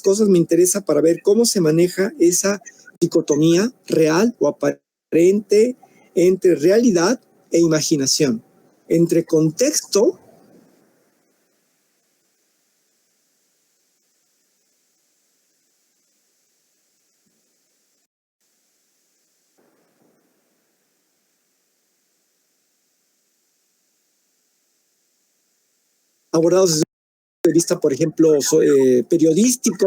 cosas me interesa para ver cómo se maneja esa dicotomía real o aparente entre realidad e imaginación, entre contexto abordados desde de vista, por ejemplo, periodístico,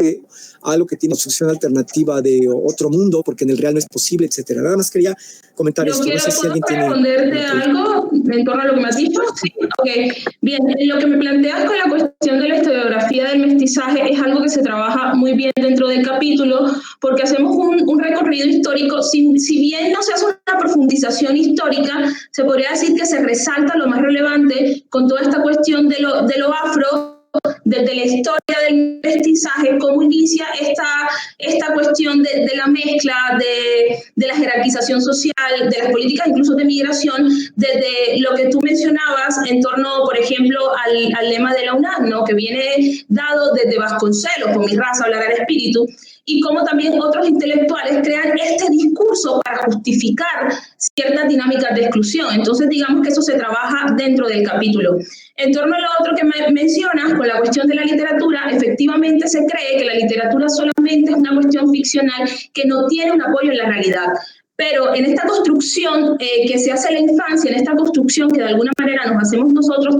algo que tiene construcción alternativa de otro mundo, porque en el real no es posible, etcétera. Nada más quería comentar esto. No sé si alguien tiene... ¿Responderte algo en torno a lo que me has dicho? Sí. Okay. Bien, lo que me planteas con la cuestión de la historiografía del mestizaje es algo que se trabaja muy bien dentro del capítulo, porque hacemos un recorrido histórico. Si bien no se hace una profundización histórica, se podría decir que se resalta lo más relevante con toda esta cuestión de lo afro, desde la historia del mestizaje, cómo inicia esta cuestión de la mezcla, de la jerarquización social, de las políticas incluso de migración, desde lo que tú mencionabas en torno, por ejemplo, al lema de la UNAM, ¿no? Que viene dado desde Vasconcelos, con mi raza hablará el espíritu, y cómo también otros intelectuales crean este discurso para justificar ciertas dinámicas de exclusión. Entonces, digamos que eso se trabaja dentro del capítulo. En torno a lo otro que mencionas, con la cuestión de la literatura, efectivamente se cree que la literatura solamente es una cuestión ficcional que no tiene un apoyo en la realidad. Pero en esta construcción que se hace en la infancia, en esta construcción que de alguna manera nos hacemos nosotros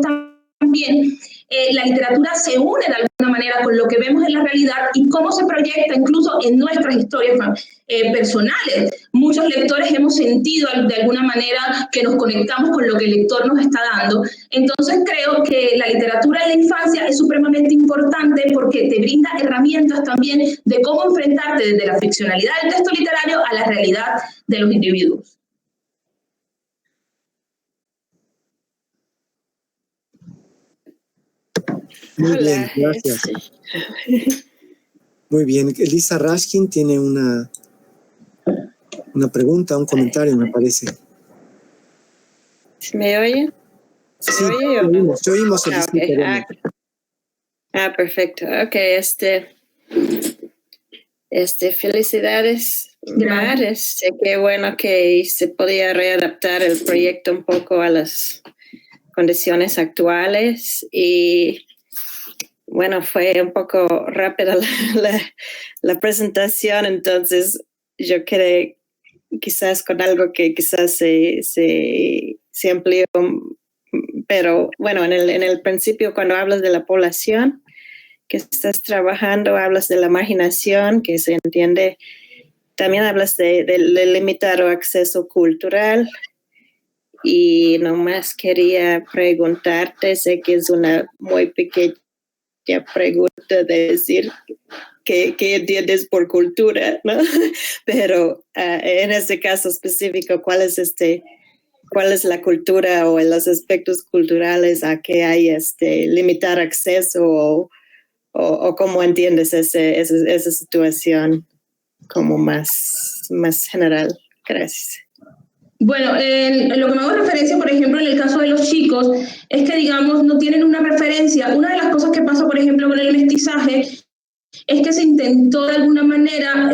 también, la literatura se une de alguna manera con lo que vemos en la realidad y cómo se proyecta incluso en nuestras historias personales. Muchos lectores hemos sentido de alguna manera que nos conectamos con lo que el lector nos está dando. Entonces creo que la literatura en la infancia es supremamente importante porque te brinda herramientas también de cómo enfrentarte desde la ficcionalidad del texto literario a la realidad de los individuos. Muy bien, gracias. Muy bien, Elisa Rashkin tiene una pregunta, un comentario, me parece. ¿Me oyen? Sí, te oímos, Elisa. Okay. Perfecto. Ok, felicidades, Mar. Qué bueno que se podía readaptar el proyecto un poco a las condiciones actuales y bueno, fue un poco rápida la presentación, entonces yo quedé quizás con algo que quizás se amplió, pero bueno, en el principio cuando hablas de la población que estás trabajando, hablas de la marginación, que se entiende, también hablas de limitado acceso cultural. Y nomás quería preguntarte, sé que es una muy pequeña pregunta de decir qué entiendes por cultura, ¿no? Pero en este caso específico, ¿cuál es la cultura o los aspectos culturales a que hay limitar acceso o cómo entiendes esa situación como más general? Gracias. Bueno, en lo que me hago referencia, por ejemplo, en el caso de los chicos, es que, digamos, no tienen una referencia. Una de las cosas que pasa, por ejemplo, con el mestizaje es que se intentó de alguna manera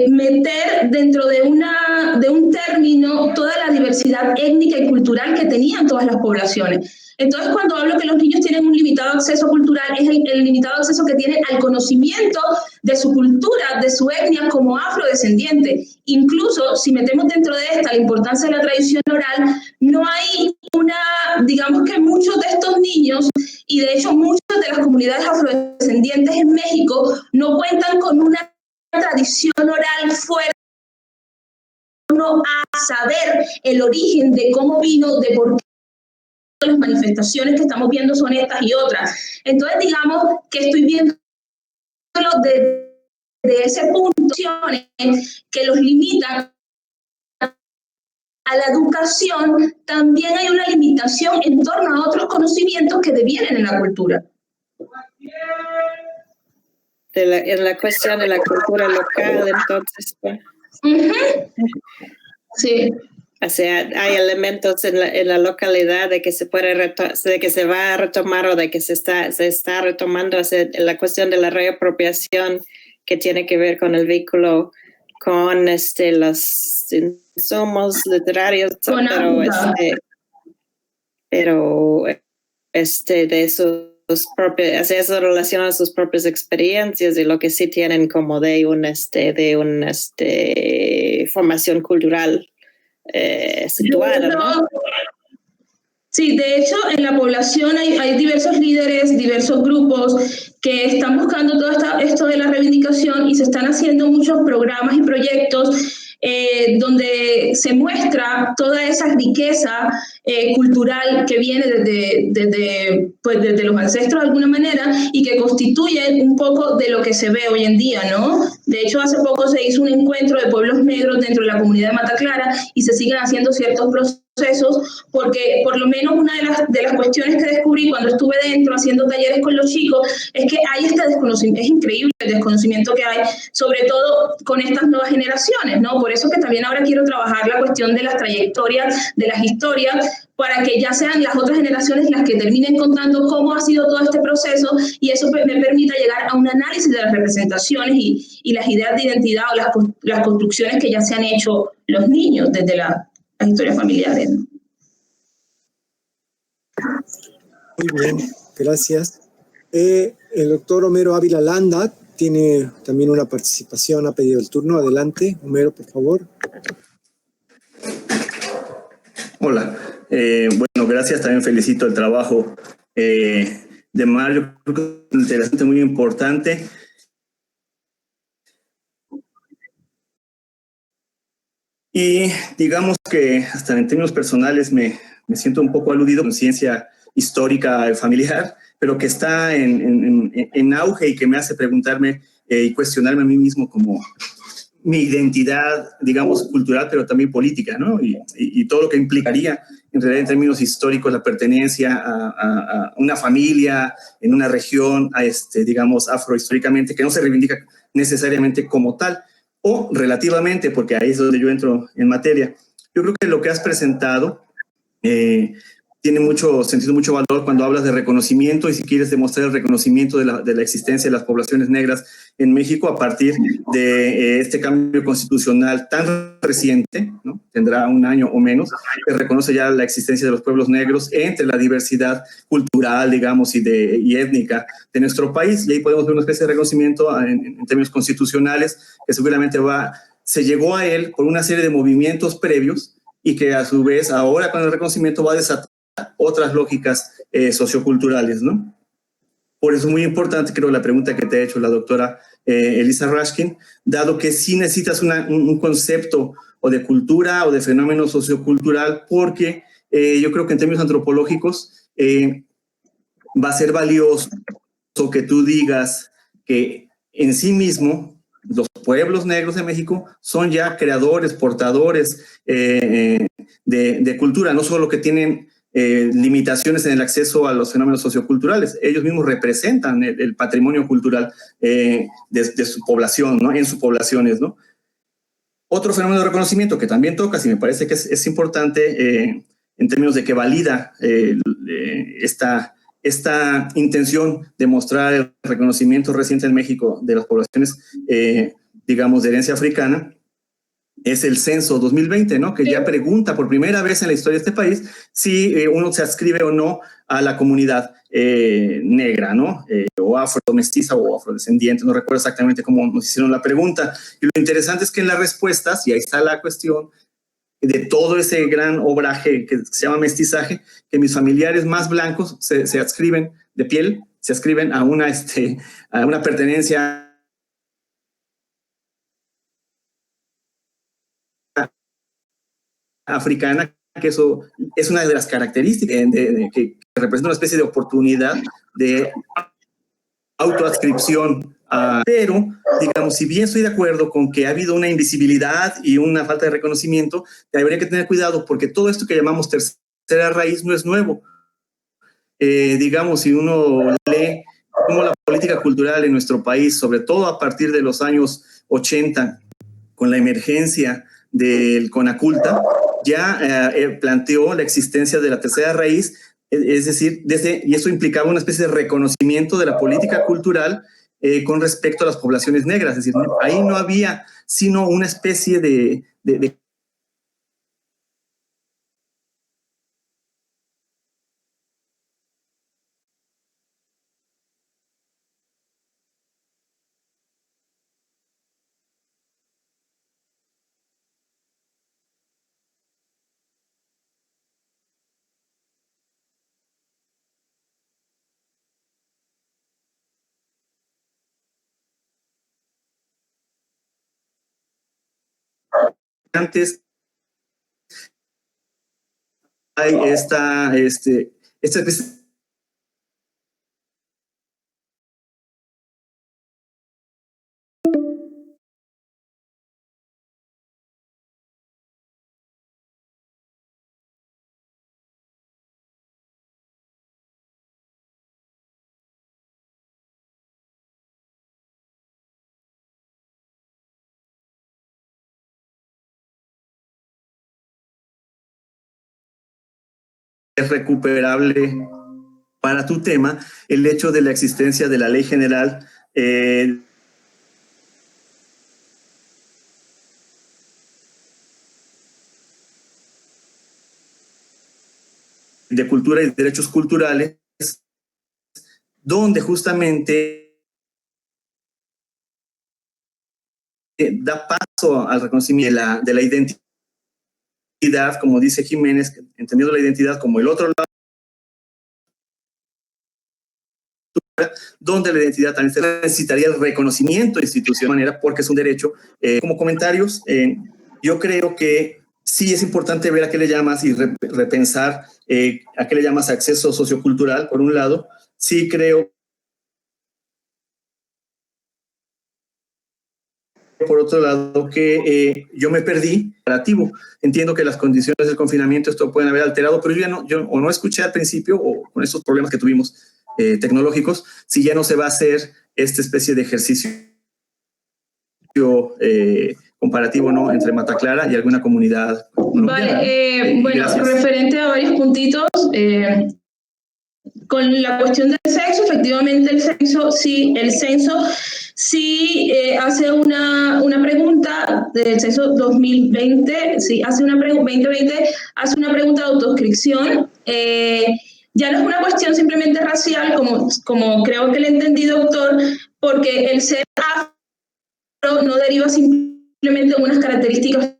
meter dentro de un término toda la diversidad étnica y cultural que tenían todas las poblaciones. Entonces, cuando hablo que los niños tienen un limitado acceso cultural, es el limitado acceso que tienen al conocimiento de su cultura, de su etnia como afrodescendiente. Incluso, si metemos dentro de esta la importancia de la tradición oral, no hay digamos que muchos de estos niños, y de hecho muchas de las comunidades afrodescendientes en México, no cuentan con una tradición oral fuerte a saber el origen de cómo vino, de por qué las manifestaciones que estamos viendo son estas y otras. Entonces, digamos que estoy viendo de ese punto que los limitan a la educación, también hay una limitación en torno a otros conocimientos que devienen en la cultura. En la cuestión de la cultura local, entonces. Sí. O sea, hay elementos en la localidad de que se puede de que se va a retomar o de que se está retomando la cuestión de la reapropiación que tiene que ver con el vínculo con los insumos literarios, pero de sus propias, eso relaciona a sus propias experiencias y lo que sí tienen como de una formación cultural situada, ¿no? Sí, de hecho, en la población hay diversos líderes, diversos grupos que están buscando todo esto de la reivindicación y se están haciendo muchos programas y proyectos donde se muestra toda esa riqueza cultural que viene desde los ancestros de alguna manera y que constituye un poco de lo que se ve hoy en día, ¿no? De hecho, hace poco se hizo un encuentro de pueblos negros dentro de la comunidad de Mata Clara y se siguen haciendo ciertos procesos porque por lo menos una de las cuestiones que descubrí cuando estuve dentro haciendo talleres con los chicos es que hay este desconocimiento, es increíble el desconocimiento que hay, sobre todo con estas nuevas generaciones, ¿no? Por eso que también ahora quiero trabajar la cuestión de las trayectorias, de las historias, para que ya sean las otras generaciones las que terminen contando cómo ha sido todo este proceso y eso me permita llegar a un análisis de las representaciones y las ideas de identidad o las construcciones que ya se han hecho los niños desde las historias familiares. Muy bien, gracias. El doctor Homero Ávila Landa tiene también una participación, ha pedido el turno. Adelante, Homero, por favor. Hola, bueno, gracias, también felicito el trabajo de Mario, creo que es interesante, muy importante. Y digamos que hasta en términos personales me siento un poco aludido con ciencia histórica familiar, pero que está en auge y que me hace preguntarme y cuestionarme a mí mismo como mi identidad, digamos, cultural, pero también política, ¿no? Y todo lo que implicaría, en realidad, en términos históricos, la pertenencia a una familia, en una región, digamos, afrohistóricamente, que no se reivindica necesariamente como tal, o relativamente, porque ahí es donde yo entro en materia. Yo creo que lo que has presentado tiene mucho sentido, mucho valor cuando hablas de reconocimiento y si quieres demostrar el reconocimiento de la existencia de las poblaciones negras en México a partir de este cambio constitucional tan reciente, ¿no? Tendrá un año o menos, que reconoce ya la existencia de los pueblos negros entre la diversidad cultural, digamos, y étnica de nuestro país. Y ahí podemos ver una especie de reconocimiento en términos constitucionales que seguramente se llegó a él por una serie de movimientos previos y que a su vez ahora con el reconocimiento va a desatar otras lógicas socioculturales, ¿no? Por eso es muy importante, creo, la pregunta que te ha hecho la doctora Elisa Rashkin, dado que sí necesitas un concepto o de cultura o de fenómeno sociocultural, porque yo creo que en términos antropológicos va a ser valioso que tú digas que en sí mismo los pueblos negros de México son ya creadores, portadores de cultura, no solo que tienen limitaciones en el acceso a los fenómenos socioculturales. Ellos mismos representan el patrimonio cultural de su población, ¿no? En sus poblaciones, ¿no? Otro fenómeno de reconocimiento que también tocas y me parece que es importante en términos de que valida esta intención de mostrar el reconocimiento reciente en México de las poblaciones, digamos, de herencia africana, es el censo 2020, ¿no? Que ya pregunta por primera vez en la historia de este país si uno se adscribe o no a la comunidad negra, ¿no? O afro-mestiza o afrodescendiente, no recuerdo exactamente cómo nos hicieron la pregunta. Y lo interesante es que en las respuestas, y ahí está la cuestión de todo ese gran obraje que se llama mestizaje, que mis familiares más blancos se adscriben de piel, se adscriben a una pertenencia africana, que eso es una de las características que representa una especie de oportunidad de autoadscripción. Pero, digamos, si bien estoy de acuerdo con que ha habido una invisibilidad y una falta de reconocimiento, habría que tener cuidado porque todo esto que llamamos tercera raíz no es nuevo. Digamos, si uno lee cómo la política cultural en nuestro país, sobre todo a partir de los años 80, con la emergencia del CONACULTA, ya planteó la existencia de la tercera raíz, es decir, y eso implicaba una especie de reconocimiento de la política cultural con respecto a las poblaciones negras. Es decir, ahí no había sino una especie de antes hay esta especie es recuperable para tu tema el hecho de la existencia de la Ley General de Cultura y Derechos Culturales, donde justamente da paso al reconocimiento de la identidad, como dice Jiménez, entendiendo la identidad como el otro lado, donde la identidad también se necesitaría el reconocimiento institucional, porque es un derecho. Como comentarios, yo creo que sí es importante ver a qué le llamas y repensar a qué le llamas acceso sociocultural, por un lado. Sí creo, por otro lado, que yo me perdí operativo. Entiendo que las condiciones del confinamiento esto pueden haber alterado, pero yo no escuché al principio, o con estos problemas que tuvimos tecnológicos, si ya no se va a hacer esta especie de ejercicio comparativo, ¿no?, entre Mata Clara y alguna comunidad colombiana. Vale, bueno, gracias. Referente a varios puntitos, con la cuestión del sexo, efectivamente el censo sí hace una pregunta del censo 2020, sí, hace una pregunta de autodescripción. Ya no es una cuestión simplemente racial, como creo que le entendí, doctor, porque el ser afro no deriva simplemente de unas características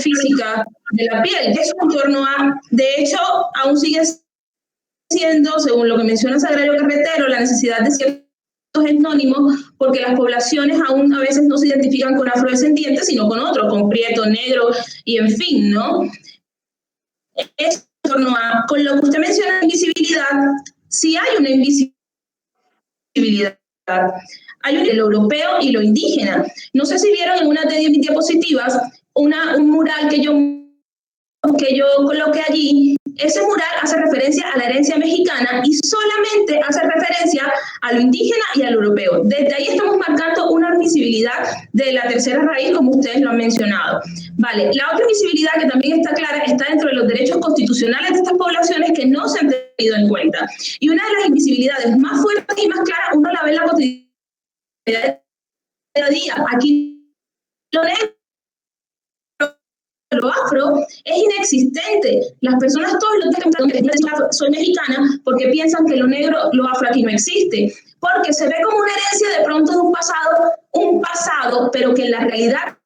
físicas de la piel, es un torno a, de hecho, aún sigue siendo, según lo que menciona Sagrario Carretero, la necesidad de ciertos etnónimos, porque las poblaciones aún a veces no se identifican con afrodescendientes, sino con otros, con prieto, negro, y en fin, ¿no? Es en torno a, con lo que usted menciona, invisibilidad, sí hay una invisibilidad. Hay lo europeo y lo indígena. No sé si vieron en una de mis diapositivas un mural que yo coloqué allí. Ese mural hace referencia a la herencia mexicana y solamente hace referencia a lo indígena y a lo europeo. Desde ahí estamos marcando una invisibilidad de la tercera raíz, como ustedes lo han mencionado. Vale, la otra invisibilidad que también está clara está dentro de los derechos constitucionales de estas poblaciones que no se han tenido en cuenta. Y una de las invisibilidades más fuertes y más claras, uno la ve en la cotidianidad día a día. Aquí lo afro es inexistente. Las personas todos los días que soy mexicana porque piensan que lo negro, lo afro aquí no existe, porque se ve como una herencia de pronto de un pasado, pero que en la realidad.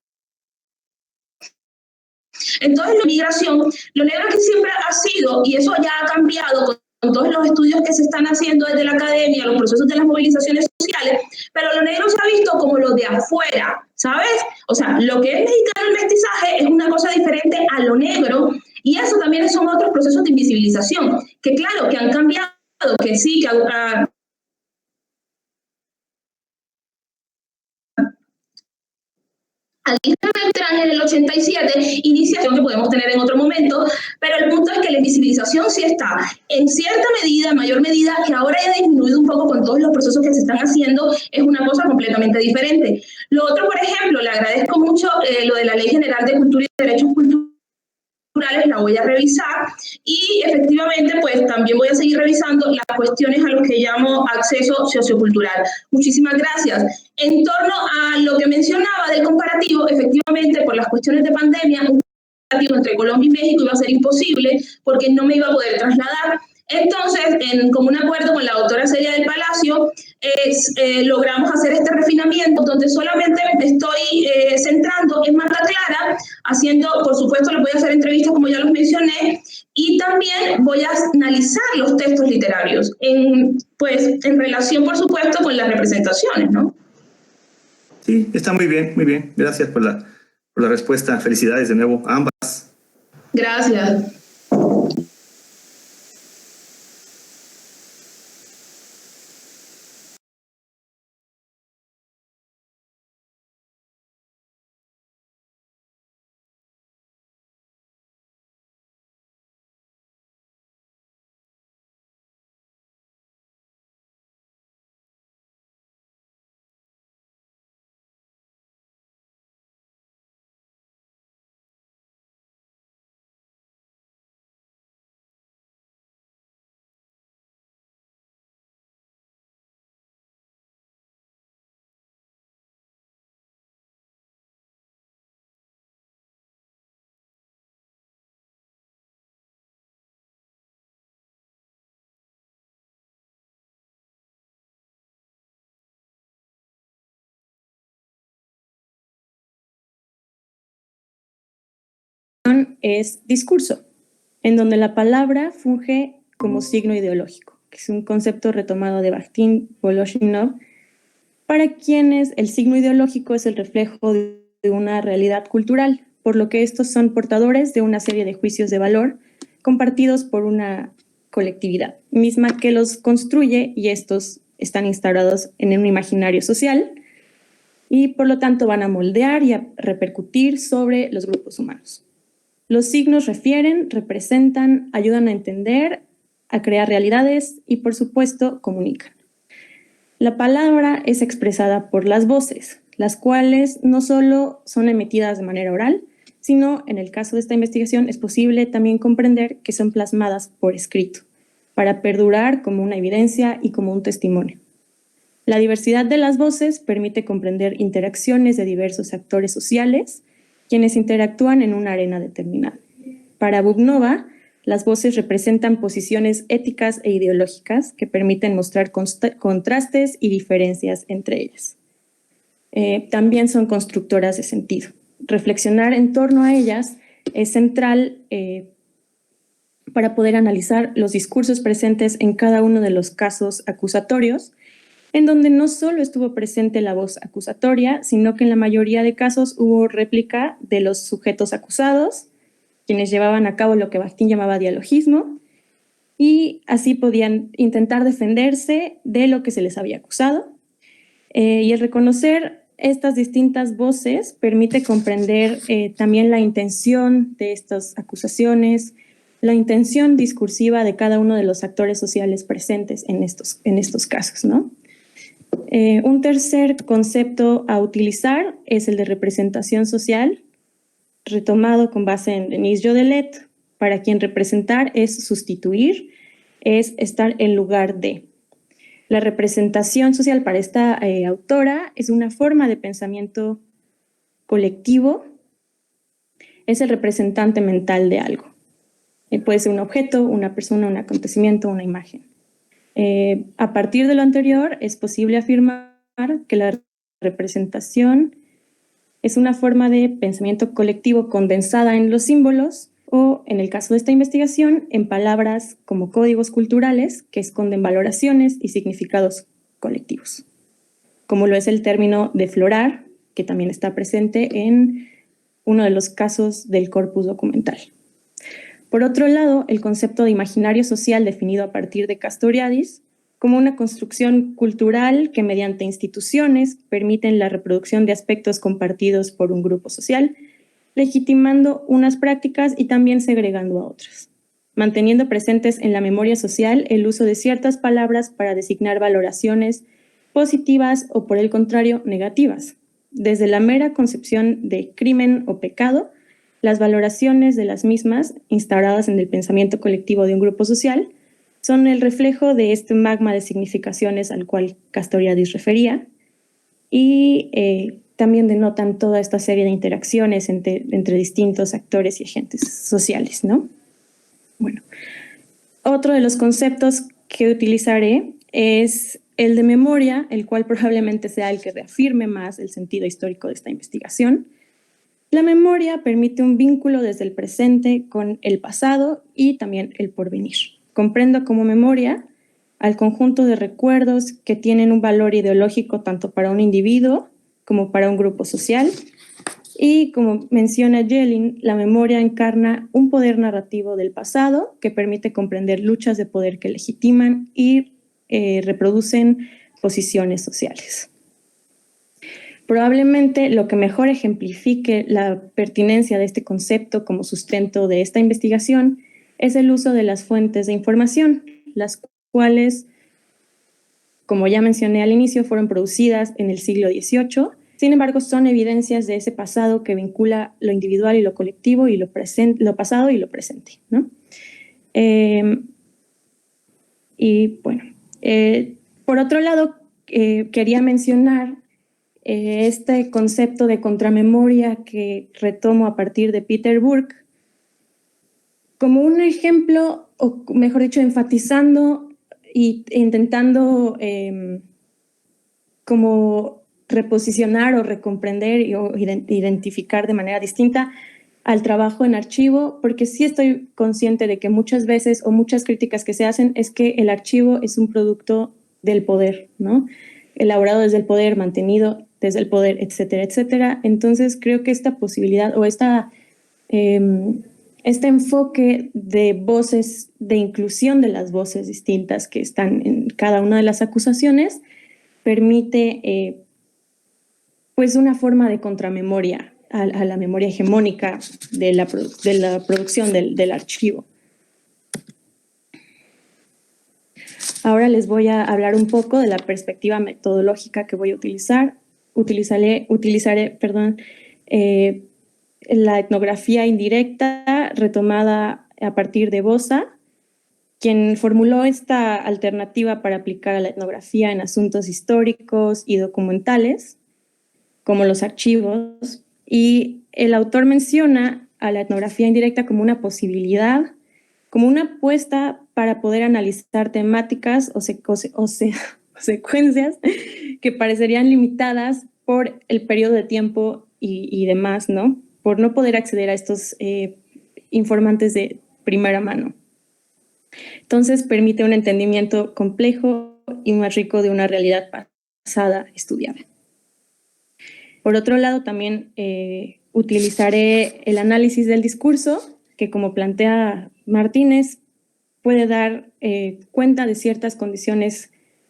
Entonces la migración, lo negro que siempre ha sido, y eso ya ha cambiado con todos los estudios que se están haciendo desde la academia, los procesos de las movilizaciones sociales, pero lo negro se ha visto como lo de afuera, ¿sabes? O sea, lo que es mexicano el mestizaje es una cosa diferente a lo negro, y eso también son otros procesos de invisibilización, que claro, que han cambiado, que sí, que al en el 87, iniciación que podemos tener en otro momento, pero el punto es que la invisibilización sí está, en cierta medida, en mayor medida, que ahora haya disminuido un poco con todos los procesos que se están haciendo, es una cosa completamente diferente. Lo otro, por ejemplo, le agradezco mucho lo de la Ley General de Cultura y Derechos Culturales, culturales la voy a revisar y efectivamente pues también voy a seguir revisando las cuestiones a lo que llamo acceso sociocultural. Muchísimas gracias. En torno a lo que mencionaba del comparativo, efectivamente por las cuestiones de pandemia, un comparativo entre Colombia y México iba a ser imposible porque no me iba a poder trasladar. Entonces, en común acuerdo con la doctora Celia del Palacio, logramos hacer este refinamiento donde solamente me estoy centrando en Marta Clara, haciendo, por supuesto, les voy a hacer entrevistas como ya los mencioné, y también voy a analizar los textos literarios, en relación, por supuesto, con las representaciones, ¿no? Sí, está muy bien, muy bien. Gracias por la respuesta. Felicidades de nuevo a ambas. Gracias. Es discurso, en donde la palabra funge como signo ideológico, que es un concepto retomado de Bakhtin Voloshinov, para quienes el signo ideológico es el reflejo de una realidad cultural, por lo que estos son portadores de una serie de juicios de valor compartidos por una colectividad, misma que los construye, y estos están instaurados en un imaginario social y por lo tanto van a moldear y a repercutir sobre los grupos humanos. Los signos refieren, representan, ayudan a entender, a crear realidades y, por supuesto, comunican. La palabra es expresada por las voces, las cuales no solo son emitidas de manera oral, sino, en el caso de esta investigación, es posible también comprender que son plasmadas por escrito, para perdurar como una evidencia y como un testimonio. La diversidad de las voces permite comprender interacciones de diversos actores sociales, quienes interactúan en una arena determinada. Para Bubnova, las voces representan posiciones éticas e ideológicas que permiten mostrar contrastes y diferencias entre ellas. También son constructoras de sentido. Reflexionar en torno a ellas es central para poder analizar los discursos presentes en cada uno de los casos acusatorios, en donde no solo estuvo presente la voz acusatoria, sino que en la mayoría de casos hubo réplica de los sujetos acusados, quienes llevaban a cabo lo que Bakhtin llamaba dialogismo, y así podían intentar defenderse de lo que se les había acusado. Y el reconocer estas distintas voces permite comprender también la intención de estas acusaciones, la intención discursiva de cada uno de los actores sociales presentes en estos casos, ¿no? Un tercer concepto a utilizar es el de representación social, retomado con base en Denise Jodelet, para quien representar es sustituir, es estar en lugar de. La representación social para esta autora es una forma de pensamiento colectivo, es el representante mental de algo. Puede ser un objeto, una persona, un acontecimiento, una imagen. A partir de lo anterior, es posible afirmar que la representación es una forma de pensamiento colectivo condensada en los símbolos o, en el caso de esta investigación, en palabras como códigos culturales que esconden valoraciones y significados colectivos, como lo es el término deflorar, que también está presente en uno de los casos del corpus documental. Por otro lado, el concepto de imaginario social definido a partir de Castoriadis como una construcción cultural que mediante instituciones permiten la reproducción de aspectos compartidos por un grupo social, legitimando unas prácticas y también segregando a otras, manteniendo presentes en la memoria social el uso de ciertas palabras para designar valoraciones positivas o, por el contrario, negativas. Desde la mera concepción de crimen o pecado, las valoraciones de las mismas, instauradas en el pensamiento colectivo de un grupo social, son el reflejo de este magma de significaciones al cual Castoriadis refería, y también denotan toda esta serie de interacciones entre distintos actores y agentes sociales, ¿no? Bueno, otro de los conceptos que utilizaré es el de memoria, el cual probablemente sea el que reafirme más el sentido histórico de esta investigación. La memoria permite un vínculo desde el presente con el pasado y también el porvenir. Comprendo como memoria al conjunto de recuerdos que tienen un valor ideológico tanto para un individuo como para un grupo social. Y como menciona Jelin, la memoria encarna un poder narrativo del pasado que permite comprender luchas de poder que legitiman y reproducen posiciones sociales. Probablemente lo que mejor ejemplifique la pertinencia de este concepto como sustento de esta investigación es el uso de las fuentes de información, las cuales, como ya mencioné al inicio, fueron producidas en el siglo XVIII. Sin embargo, son evidencias de ese pasado que vincula lo individual y lo colectivo y lo pasado y lo presente, ¿no? Y bueno, por otro lado, quería mencionar este concepto de contramemoria que retomo a partir de Peter Burke como un ejemplo, o mejor dicho, enfatizando e intentando como reposicionar o recomprender o identificar de manera distinta al trabajo en archivo, porque sí estoy consciente de que muchas veces o muchas críticas que se hacen es que el archivo es un producto del poder, ¿no? Elaborado desde el poder, mantenido desde el poder, etcétera, etcétera. Entonces creo que esta posibilidad o este enfoque de voces, de inclusión de las voces distintas que están en cada una de las acusaciones, permite pues una forma de contramemoria a la memoria hegemónica de la producción del archivo. Ahora les voy a hablar un poco de la perspectiva metodológica que voy a utilizar. Utilizaré la etnografía indirecta retomada a partir de Bosa, quien formuló esta alternativa para aplicar a la etnografía en asuntos históricos y documentales, como los archivos, y el autor menciona a la etnografía indirecta como una posibilidad, como una apuesta para poder analizar temáticas o secuencias que parecerían limitadas por el periodo de tiempo y demás, ¿no? Por no poder acceder a estos informantes de primera mano. Entonces permite un entendimiento complejo y más rico de una realidad pasada estudiada. Por otro lado, también utilizaré el análisis del discurso, que como plantea Martínez, puede dar cuenta de ciertas condiciones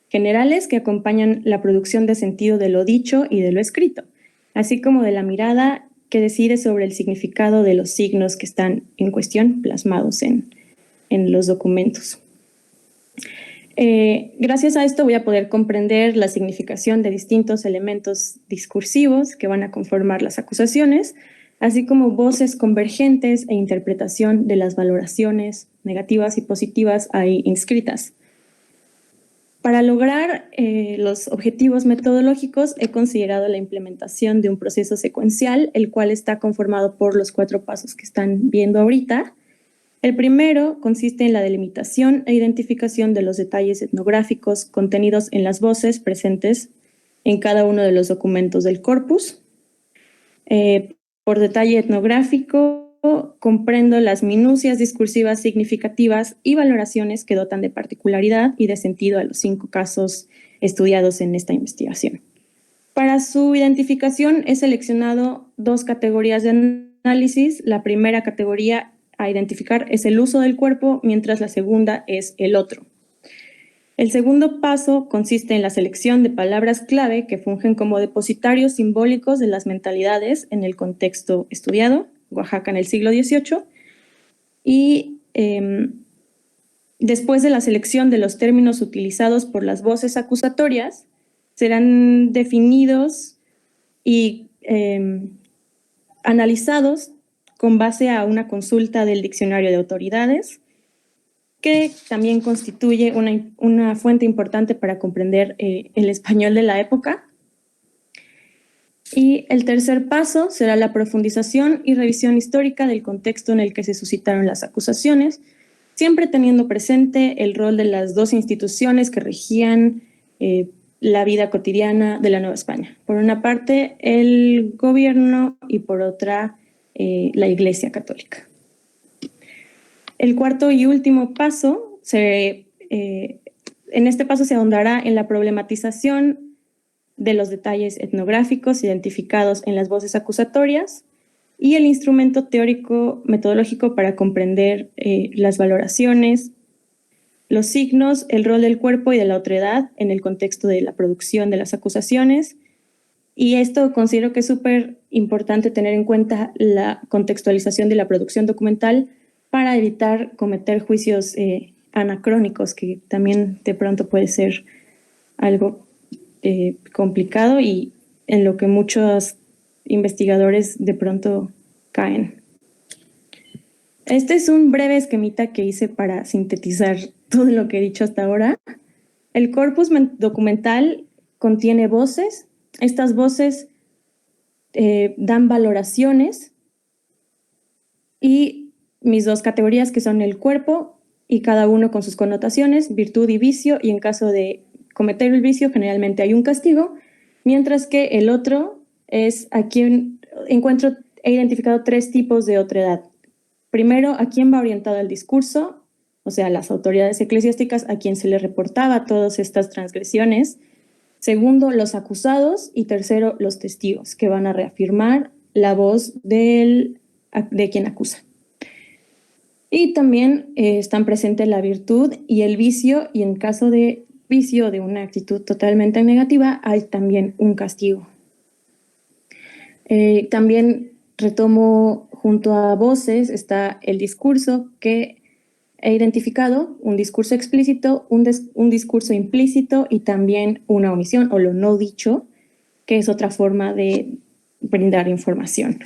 generales que acompañan la producción de sentido de lo dicho y de lo escrito, así como de la mirada que decide sobre el significado de los signos que están en cuestión plasmados en los documentos. Gracias a esto voy a poder comprender la significación de distintos elementos discursivos que van a conformar las acusaciones, así como voces convergentes e interpretación de las valoraciones negativas y positivas ahí inscritas. Para lograr los objetivos metodológicos he considerado la implementación de un proceso secuencial, el cual está conformado por los 4 pasos que están viendo ahorita. El primero consiste en la delimitación e identificación de los detalles etnográficos contenidos en las voces presentes en cada uno de los documentos del corpus. Por detalle etnográfico comprendo las minucias discursivas significativas y valoraciones que dotan de particularidad y de sentido a los 5 casos estudiados en esta investigación. Para su identificación he seleccionado 2 categorías de análisis. La primera categoría a identificar es el uso del cuerpo, mientras la segunda es el otro. El segundo paso consiste en la selección de palabras clave que fungen como depositarios simbólicos de las mentalidades en el contexto estudiado, Oaxaca en el siglo XVIII, y después de la selección de los términos utilizados por las voces acusatorias, serán definidos y analizados con base a una consulta del Diccionario de Autoridades, que también constituye una fuente importante para comprender el español de la época. Y el tercer paso será la profundización y revisión histórica del contexto en el que se suscitaron las acusaciones, siempre teniendo presente el rol de las dos instituciones que regían la vida cotidiana de la Nueva España. Por una parte, el gobierno y por otra, la Iglesia Católica. El cuarto y último paso, en este paso se ahondará en la problematización de los detalles etnográficos identificados en las voces acusatorias y el instrumento teórico metodológico para comprender las valoraciones, los signos, el rol del cuerpo y de la otredad en el contexto de la producción de las acusaciones. Y esto considero que es súper importante tener en cuenta la contextualización de la producción documental para evitar cometer juicios anacrónicos, que también de pronto puede ser algo complicado y en lo que muchos investigadores de pronto caen. Este es un breve esquemita que hice para sintetizar todo lo que he dicho hasta ahora. El corpus documental contiene voces. Estas voces dan valoraciones y mis dos categorías, que son el cuerpo y cada uno con sus connotaciones, virtud y vicio, y en caso de cometer el vicio generalmente hay un castigo, mientras que el otro es a quien he identificado tres tipos de otredad. Primero, a quién va orientado el discurso, o sea, las autoridades eclesiásticas a quien se le reportaba todas estas transgresiones. Segundo, los acusados. Y tercero, los testigos, que van a reafirmar la voz de quien acusa. Y también están presentes la virtud y el vicio, y en caso de vicio de una actitud totalmente negativa, hay también un castigo. También retomo, junto a voces está el discurso, que he identificado un discurso explícito, un discurso implícito y también una omisión o lo no dicho, que es otra forma de brindar información.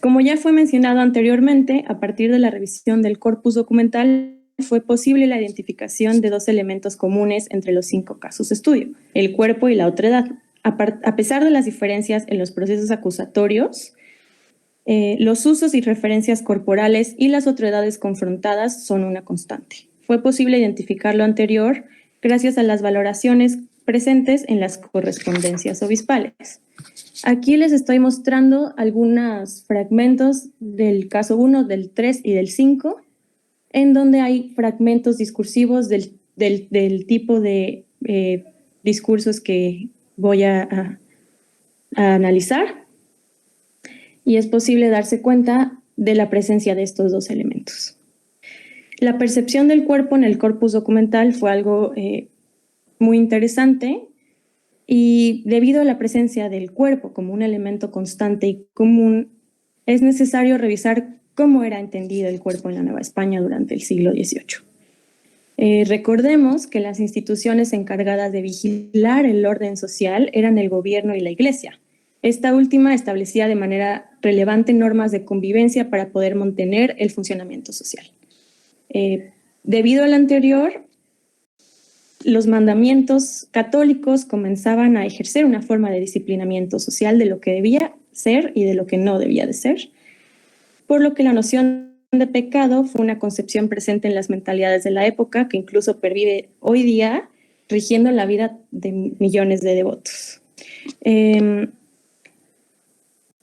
Como ya fue mencionado anteriormente, a partir de la revisión del corpus documental fue posible la identificación de dos elementos comunes entre los 5 casos de estudio, el cuerpo y la otredad. A pesar de las diferencias en los procesos acusatorios, los usos y referencias corporales y las otredades confrontadas son una constante. Fue posible identificar lo anterior gracias a las valoraciones presentes en las correspondencias obispales. Aquí les estoy mostrando algunos fragmentos del caso 1, del 3 y del 5, en donde hay fragmentos discursivos del tipo de discursos que voy a analizar, y es posible darse cuenta de la presencia de estos dos elementos. La percepción del cuerpo en el corpus documental fue algo muy interesante, y debido a la presencia del cuerpo como un elemento constante y común, es necesario revisar cómo era entendido el cuerpo en la Nueva España durante el siglo XVIII. Recordemos que las instituciones encargadas de vigilar el orden social eran el gobierno y la Iglesia. Esta última establecía de manera relevante normas de convivencia para poder mantener el funcionamiento social. Debido al anterior, los mandamientos católicos comenzaban a ejercer una forma de disciplinamiento social de lo que debía ser y de lo que no debía de ser, por lo que la noción de pecado fue una concepción presente en las mentalidades de la época que incluso pervive hoy día, rigiendo la vida de millones de devotos.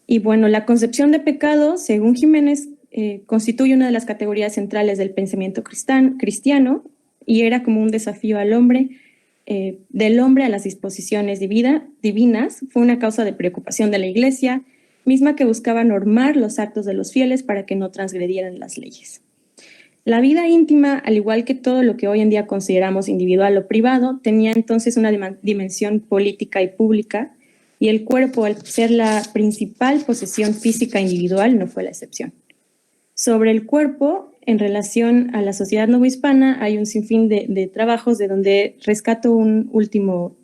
Y bueno, la concepción de pecado, según Jiménez, constituye una de las categorías centrales del pensamiento cristiano, y era como un desafío al hombre, del hombre a las disposiciones divinas. Fue una causa de preocupación de la Iglesia, misma que buscaba normar los actos de los fieles para que no transgredieran las leyes. La vida íntima, al igual que todo lo que hoy en día consideramos individual o privado, tenía entonces una dimensión política y pública, y el cuerpo, al ser la principal posesión física individual, no fue la excepción. Sobre el cuerpo, en relación a la sociedad novohispana, hay un sinfín de trabajos de donde rescato un último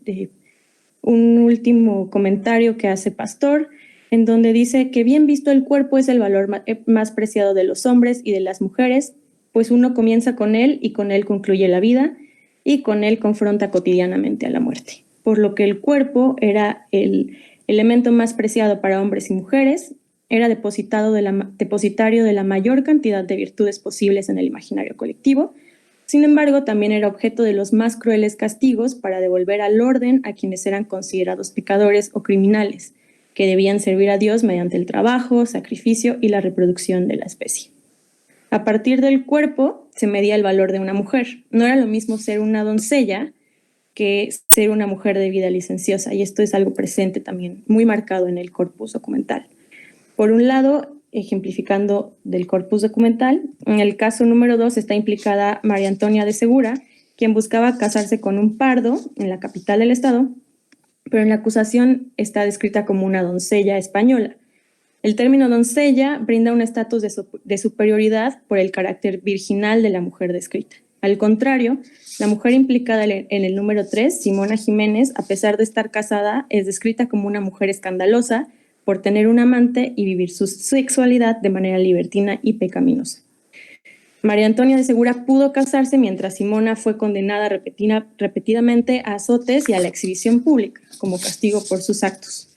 comentario que hace Pastor, en donde dice que bien visto el cuerpo es el valor más preciado de los hombres y de las mujeres, pues uno comienza con él y con él concluye la vida y con él confronta cotidianamente a la muerte. Por lo que el cuerpo era el elemento más preciado para hombres y mujeres, era depositario de la mayor cantidad de virtudes posibles en el imaginario colectivo. Sin embargo, también era objeto de los más crueles castigos para devolver al orden a quienes eran considerados pecadores o criminales, que debían servir a Dios mediante el trabajo, sacrificio y la reproducción de la especie. A partir del cuerpo se medía el valor de una mujer. No era lo mismo ser una doncella que ser una mujer de vida licenciosa, y esto es algo presente también, muy marcado en el corpus documental. Por un lado, ejemplificando del corpus documental, en el caso número 2 está implicada María Antonia de Segura, quien buscaba casarse con un pardo en la capital del estado, pero en la acusación está descrita como una doncella española. El término doncella brinda un estatus de superioridad por el carácter virginal de la mujer descrita. Al contrario, la mujer implicada en el número 3, Simona Jiménez, a pesar de estar casada, es descrita como una mujer escandalosa por tener un amante y vivir su sexualidad de manera libertina y pecaminosa. María Antonia de Segura pudo casarse mientras Simona fue condenada repetidamente a azotes y a la exhibición pública como castigo por sus actos.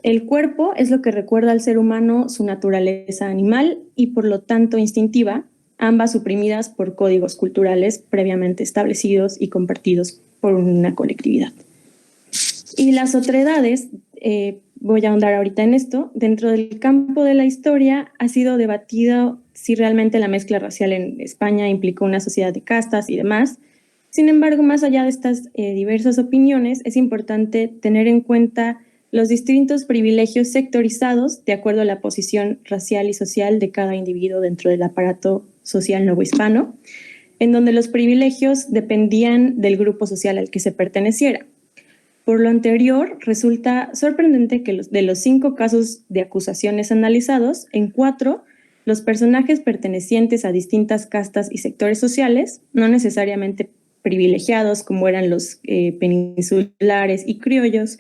El cuerpo es lo que recuerda al ser humano su naturaleza animal y por lo tanto instintiva, ambas suprimidas por códigos culturales previamente establecidos y compartidos por una colectividad. Y las otredades, voy a ahondar ahorita en esto, dentro del campo de la historia ha sido debatido si realmente la mezcla racial en España implicó una sociedad de castas y demás. Sin embargo, más allá de estas diversas opiniones, es importante tener en cuenta los distintos privilegios sectorizados de acuerdo a la posición racial y social de cada individuo dentro del aparato social novohispano, en donde los privilegios dependían del grupo social al que se perteneciera. Por lo anterior, resulta sorprendente que de los 5 casos de acusaciones analizados, en 4, los personajes pertenecientes a distintas castas y sectores sociales, no necesariamente privilegiados como eran los peninsulares y criollos,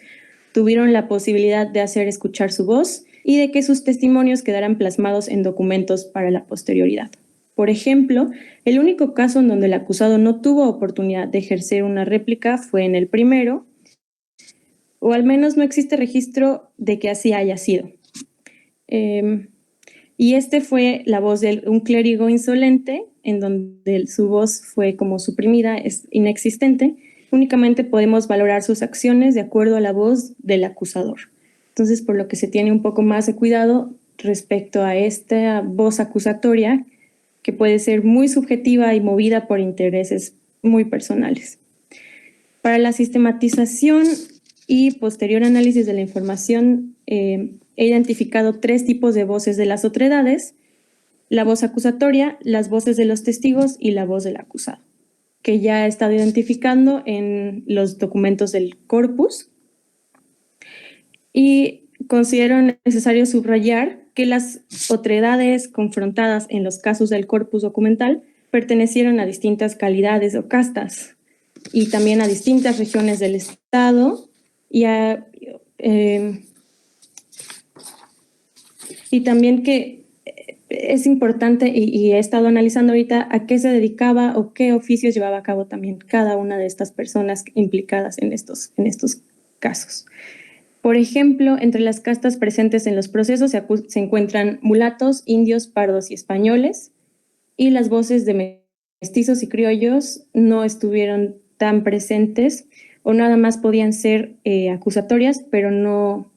tuvieron la posibilidad de hacer escuchar su voz y de que sus testimonios quedaran plasmados en documentos para la posterioridad. Por ejemplo, el único caso en donde el acusado no tuvo oportunidad de ejercer una réplica fue en el primero, o al menos no existe registro de que así haya sido. Y este fue la voz de un clérigo insolente, en donde su voz fue como suprimida, es inexistente. Únicamente podemos valorar sus acciones de acuerdo a la voz del acusador. Entonces, por lo que se tiene un poco más de cuidado respecto a esta voz acusatoria, que puede ser muy subjetiva y movida por intereses muy personales. Para la sistematización y posterior análisis de la información, he identificado 3 tipos de voces de las otredades: la voz acusatoria, las voces de los testigos y la voz del acusado, que ya he estado identificando en los documentos del corpus. Y considero necesario subrayar que las otredades confrontadas en los casos del corpus documental pertenecieron a distintas calidades o castas y también a distintas regiones del Estado y también que es importante, y he estado analizando ahorita a qué se dedicaba o qué oficios llevaba a cabo también cada una de estas personas implicadas en estos casos. Por ejemplo, entre las castas presentes en los procesos se encuentran mulatos, indios, pardos y españoles, y las voces de mestizos y criollos no estuvieron tan presentes o nada más podían ser acusatorias, pero no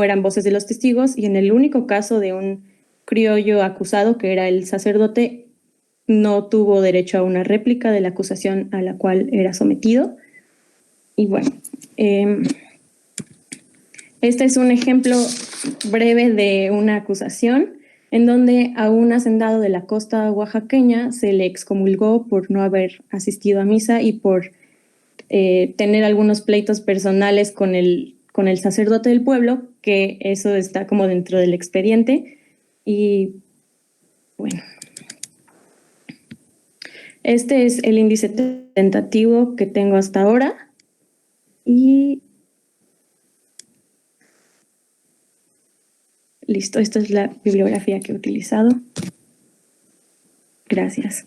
eran voces de los testigos, y en el único caso de un criollo acusado, que era el sacerdote, no tuvo derecho a una réplica de la acusación a la cual era sometido. Y bueno, este es un ejemplo breve de una acusación en donde a un hacendado de la costa oaxaqueña se le excomulgó por no haber asistido a misa y por tener algunos pleitos personales con el sacerdote del pueblo, que eso está como dentro del expediente. Y bueno, este es el índice tentativo que tengo hasta ahora. Y Listo, esta es la bibliografía que he utilizado. Gracias.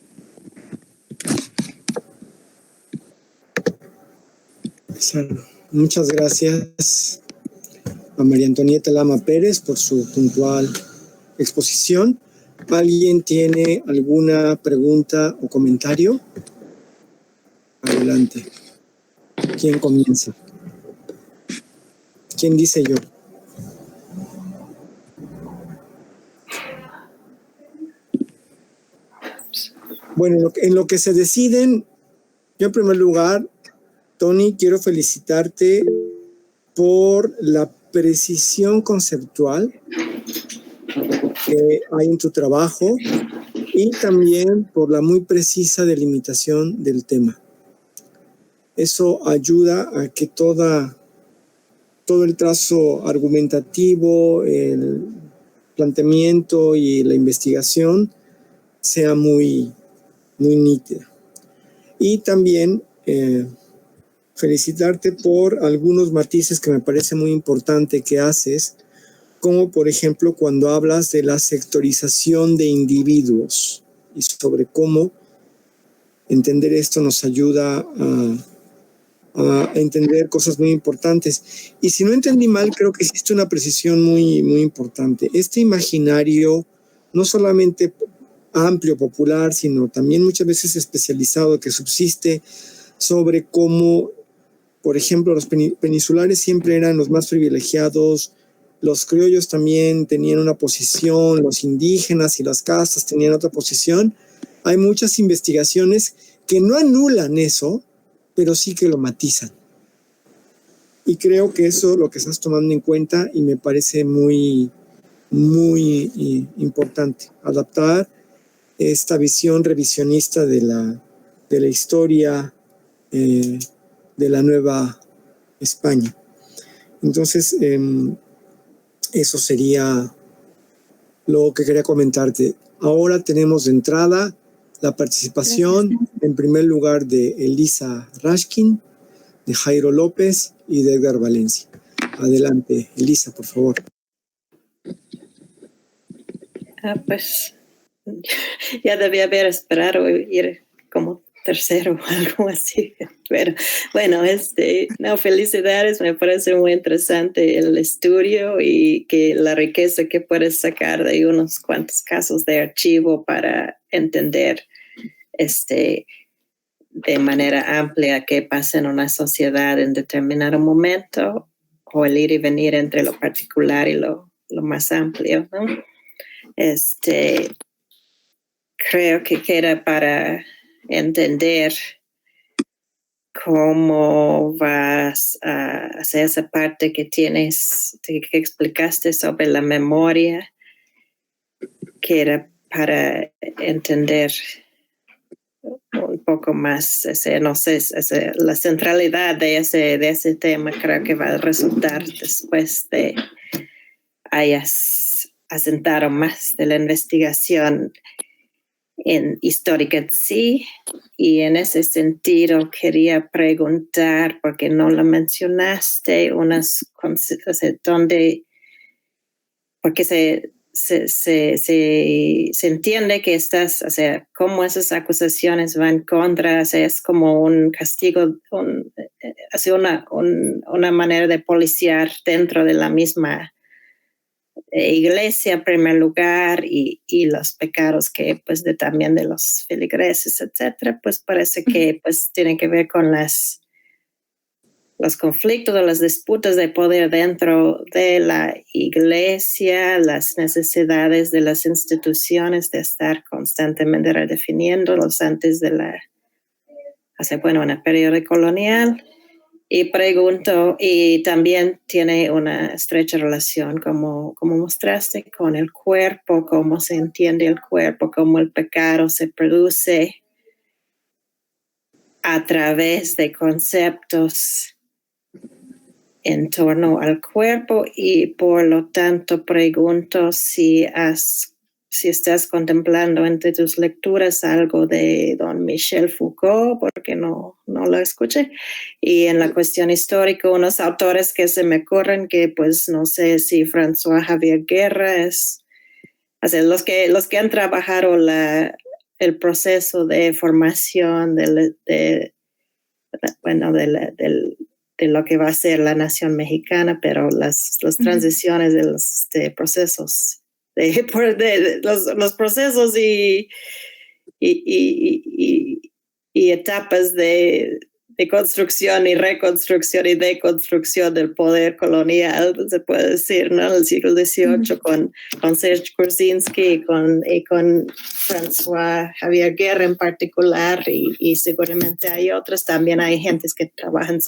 Muchas gracias a María Antonieta Lama Pérez por su puntual exposición. ¿Alguien tiene alguna pregunta o comentario? Adelante. ¿Quién comienza? ¿Quién dice yo? Bueno, en lo que se deciden, yo en primer lugar, Tony, quiero felicitarte por la precisión conceptual que hay en tu trabajo y también por la muy precisa delimitación del tema. Eso ayuda a que todo el trazo argumentativo, el planteamiento y la investigación sea muy nítida. Y también felicitarte por algunos matices que me parece muy importante que haces, como por ejemplo cuando hablas de la sectorización de individuos y sobre cómo entender esto nos ayuda a entender cosas muy importantes. Y si no entendí mal, creo que existe una precisión muy importante. Este imaginario, no solamente amplio, popular, sino también muchas veces especializado, que subsiste sobre cómo, por ejemplo, los peninsulares siempre eran los más privilegiados, los criollos también tenían una posición, los indígenas y las castas tenían otra posición. Hay muchas investigaciones que no anulan eso, pero sí que lo matizan. Y creo que eso es lo que estás tomando en cuenta y me parece muy importante, adaptar esta visión revisionista de la historia de la Nueva España. Entonces, eso sería lo que quería comentarte. Ahora tenemos de entrada la participación, en primer lugar, de Elisa Rashkin, de Jairo López y de Edgar Valencia. Adelante, Elisa, por favor. Pues ya debía haber esperado ir como tercero o algo así. Pero bueno, no, felicidades, me parece muy interesante el estudio y que la riqueza que puedes sacar de unos cuantos casos de archivo para entender de manera amplia qué pasa en una sociedad en determinado momento, o el ir y venir entre lo particular y lo más amplio, ¿no? Creo que queda para entender cómo vas a hacer esa parte que explicaste sobre la memoria, que era para entender un poco más, la centralidad de ese tema. Creo que va a resultar después de hayas asentado más de la investigación en histórica en sí, y en ese sentido quería preguntar, porque no lo mencionaste, porque se entiende que cómo esas acusaciones van contra, es como un castigo, una manera de policiar dentro de la misma iglesia en primer lugar, y los pecados que pues también de los feligreses, etcétera, pues parece que pues tienen que ver con los conflictos o las disputas de poder dentro de la iglesia, las necesidades de las instituciones de estar constantemente redefiniéndolos antes de en el periodo colonial. Y pregunto, y también tiene una estrecha relación, como mostraste, con el cuerpo, cómo se entiende el cuerpo, cómo el pecado se produce a través de conceptos en torno al cuerpo, y por lo tanto pregunto si has si estás contemplando entre tus lecturas algo de don Michel Foucault, porque no lo escuché. Y en la cuestión histórica, unos autores que se me ocurren que pues no sé si François Javier Guerra es, o sea, los que han trabajado el proceso de formación de lo que va a ser la nación mexicana, pero las transiciones de los procesos, los procesos y etapas de construcción y reconstrucción y deconstrucción del poder colonial, se puede decir, ¿no? En el siglo XVIII con Serge Kursinski y con François Javier Guerra en particular, y seguramente hay otros. También hay gentes que trabajan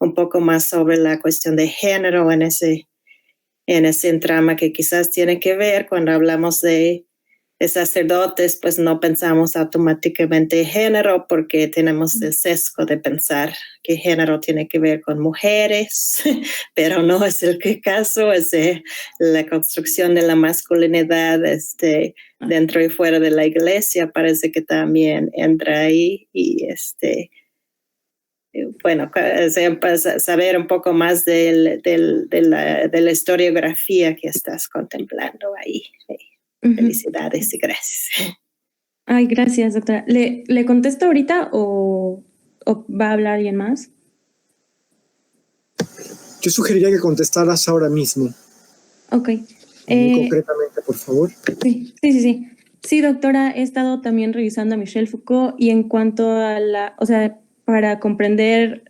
un poco más sobre la cuestión de género en ese entrama, que quizás tiene que ver cuando hablamos de sacerdotes, pues no pensamos automáticamente género porque tenemos el sesgo de pensar que género tiene que ver con mujeres, pero no es el caso. Es la construcción de la masculinidad dentro y fuera de la iglesia, parece que también entra ahí. Y bueno, saber un poco más de la historiografía que estás contemplando ahí. Felicidades y gracias. Ay, gracias, doctora. ¿Le contesto ahorita o va a hablar alguien más? Yo sugeriría que contestaras ahora mismo. Ok. Concretamente, por favor. Sí. Sí, doctora, he estado también revisando a Michel Foucault y en cuanto a para comprender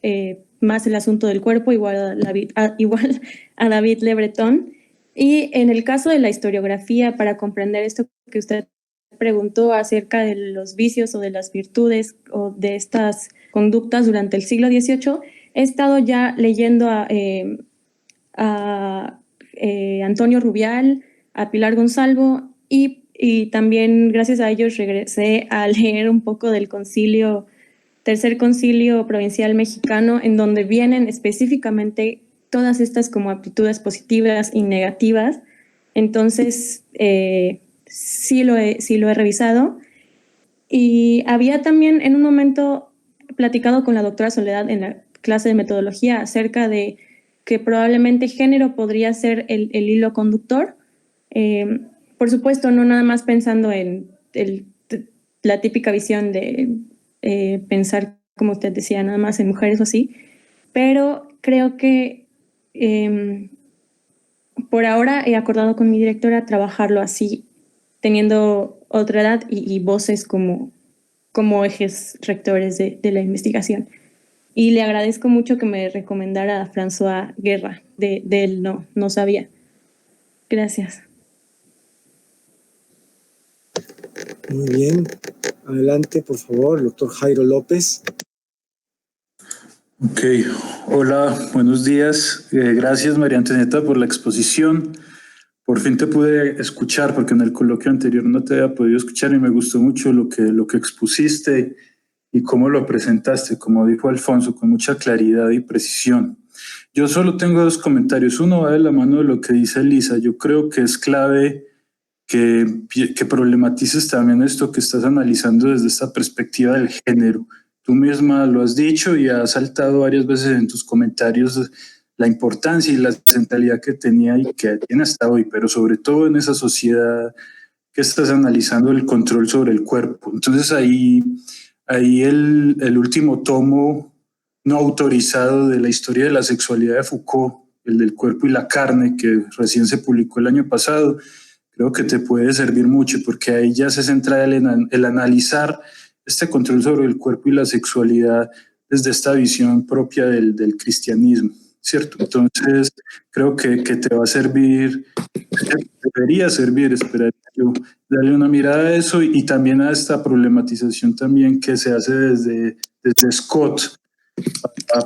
más el asunto del cuerpo, igual a David Le Breton. Y en el caso de la historiografía, para comprender esto que usted preguntó acerca de los vicios o de las virtudes o de estas conductas durante el siglo XVIII, he estado ya leyendo a Antonio Rubial, a Pilar Gonzalvo y también gracias a ellos regresé a leer un poco del Tercer Concilio Provincial Mexicano, en donde vienen específicamente todas estas como aptitudes positivas y negativas. Entonces, sí lo he revisado. Y había también en un momento platicado con la doctora Soledad en la clase de metodología acerca de que probablemente género podría ser el hilo conductor. Por supuesto, no nada más pensando en la típica visión de pensar, como usted decía, nada más en mujeres o así, pero creo que por ahora he acordado con mi directora trabajarlo así, teniendo otra edad y voces como ejes rectores de la investigación. Y le agradezco mucho que me recomendara a François Guerra, de él no sabía. Gracias. Muy bien. Adelante, por favor, el doctor Jairo López. Ok, hola, buenos días. Gracias, María Antonieta, por la exposición. Por fin te pude escuchar, porque en el coloquio anterior no te había podido escuchar y me gustó mucho lo que expusiste y cómo lo presentaste, como dijo Alfonso, con mucha claridad y precisión. Yo solo tengo dos comentarios. Uno va de la mano de lo que dice Elisa. Yo creo que es clave que problematices también esto que estás analizando desde esta perspectiva del género. Tú misma lo has dicho y has saltado varias veces en tus comentarios la importancia y la centralidad que tenía y que tiene hasta hoy, pero sobre todo en esa sociedad que estás analizando el control sobre el cuerpo. Entonces ahí el último tomo no autorizado de la historia de la sexualidad de Foucault, el del cuerpo y la carne, que recién se publicó el año pasado, creo que te puede servir mucho porque ahí ya se centra el analizar este control sobre el cuerpo y la sexualidad desde esta visión propia del cristianismo, ¿cierto? Entonces, creo que te va a servir, debería servir, esperaría yo, darle una mirada a eso y también a esta problematización también que se hace desde Scott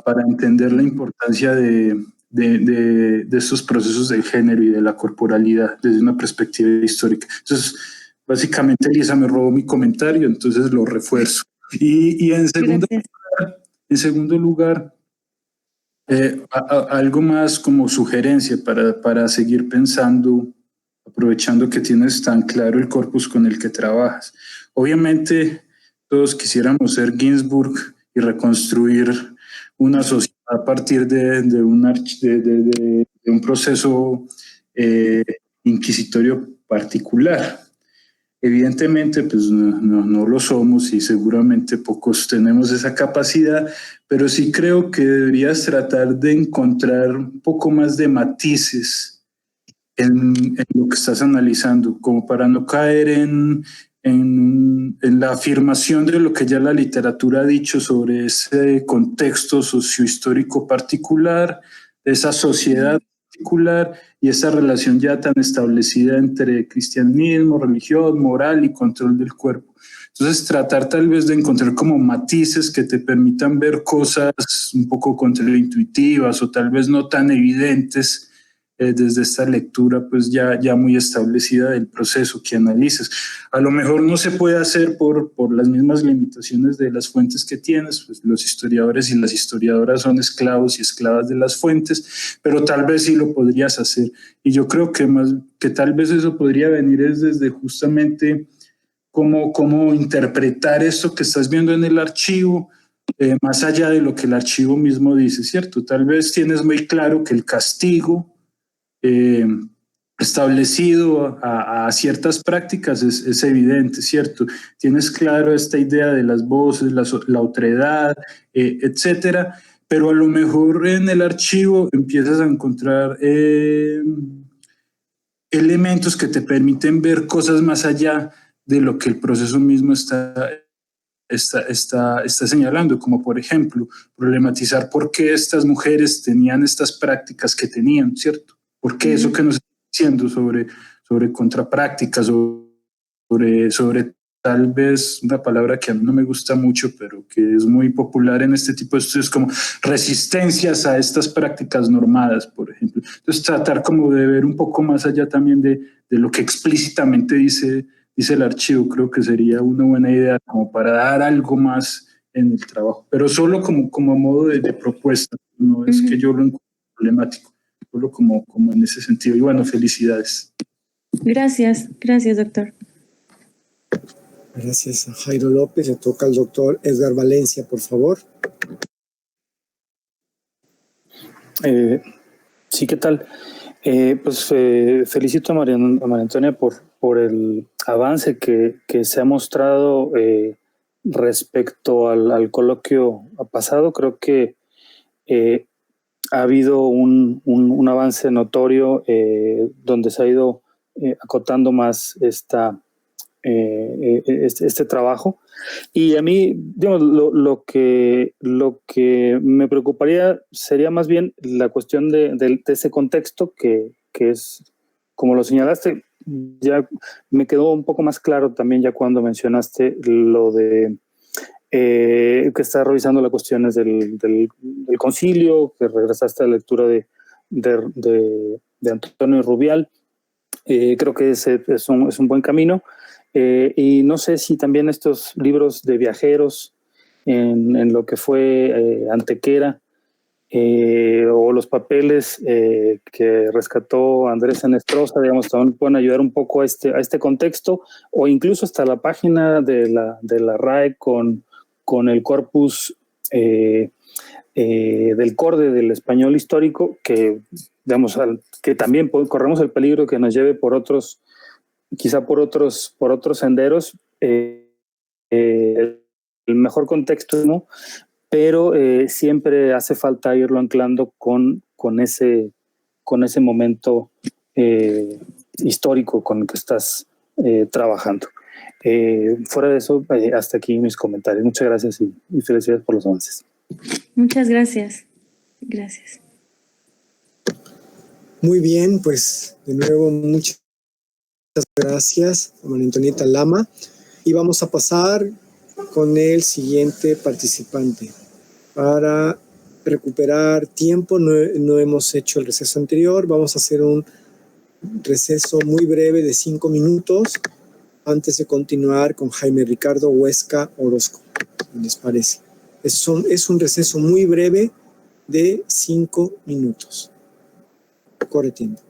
para entender la importancia de estos procesos de género y de la corporalidad desde una perspectiva histórica. Entonces, básicamente Elisa me robó mi comentario, entonces lo refuerzo. Y en segundo lugar, algo más como sugerencia para seguir pensando aprovechando que tienes tan claro el corpus con el que trabajas. Obviamente, todos quisiéramos ser Ginsburg y reconstruir una sociedad a partir de un proceso inquisitorio particular. Evidentemente, pues no lo somos y seguramente pocos tenemos esa capacidad, pero sí creo que deberías tratar de encontrar un poco más de matices en lo que estás analizando, como para no caer en la afirmación de lo que ya la literatura ha dicho sobre ese contexto sociohistórico particular, esa sociedad particular y esa relación ya tan establecida entre cristianismo, religión, moral y control del cuerpo. Entonces, tratar tal vez de encontrar como matices que te permitan ver cosas un poco contraintuitivas o tal vez no tan evidentes desde esta lectura pues ya muy establecida del proceso que analices. A lo mejor no se puede hacer por las mismas limitaciones de las fuentes que tienes, pues los historiadores y las historiadoras son esclavos y esclavas de las fuentes, pero tal vez sí lo podrías hacer. Y yo creo que tal vez eso podría venir es desde justamente cómo interpretar esto que estás viendo en el archivo, más allá de lo que el archivo mismo dice, ¿cierto? Tal vez tienes muy claro que el castigo establecido a ciertas prácticas es evidente, ¿cierto? Tienes claro esta idea de las voces, la otredad, etcétera, pero a lo mejor en el archivo empiezas a encontrar elementos que te permiten ver cosas más allá de lo que el proceso mismo está señalando, como por ejemplo, problematizar por qué estas mujeres tenían estas prácticas que tenían, ¿cierto? ¿Por qué eso que nos está diciendo sobre contraprácticas, sobre tal vez una palabra que a mí no me gusta mucho, pero que es muy popular en este tipo de estudios, como resistencias a estas prácticas normadas, por ejemplo? Entonces, tratar como de ver un poco más allá también de lo que explícitamente dice el archivo, creo que sería una buena idea como para dar algo más en el trabajo, pero solo como modo de propuesta, no es que yo lo encuentre problemático, solo como en ese sentido. Y bueno, felicidades. Gracias, doctor. Gracias a Jairo López. Le toca al doctor Edgar Valencia, por favor. Sí, ¿qué tal? Felicito a María Antonia por el avance que se ha mostrado respecto al coloquio pasado. Creo que ha habido un avance notorio donde se ha ido acotando más este trabajo. Y a mí, digamos, lo que me preocuparía sería más bien la cuestión de ese contexto que es, como lo señalaste, ya me quedó un poco más claro también ya cuando mencionaste lo de que estás revisando las cuestiones del concilio, que regresaste a la lectura de Antonio Rubial. Creo que ese es un buen camino. Y no sé si también estos libros de viajeros en lo que fue Antequera o los papeles que rescató Andrés Enestrosa, digamos, también pueden ayudar un poco a este contexto, o incluso hasta la página de la RAE con el corpus del corde del español histórico, que, digamos, que también corremos el peligro que nos lleve por otros senderos, el mejor contexto, ¿no? Pero siempre hace falta irlo anclando con ese momento histórico con el que estás trabajando. Fuera de eso, hasta aquí mis comentarios. Muchas gracias y felicidades por los avances. Muchas gracias. Gracias. Muy bien, pues de nuevo muchas gracias a María Antonieta Lama, y vamos a pasar con el siguiente participante. Para recuperar tiempo, no hemos hecho el receso anterior, vamos a hacer un receso muy breve de 5 minutos antes de continuar con Jaime Ricardo Huesca Orozco. ¿Les parece? Es un receso muy breve de 5 minutos. Corre tiempo.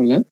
Hola.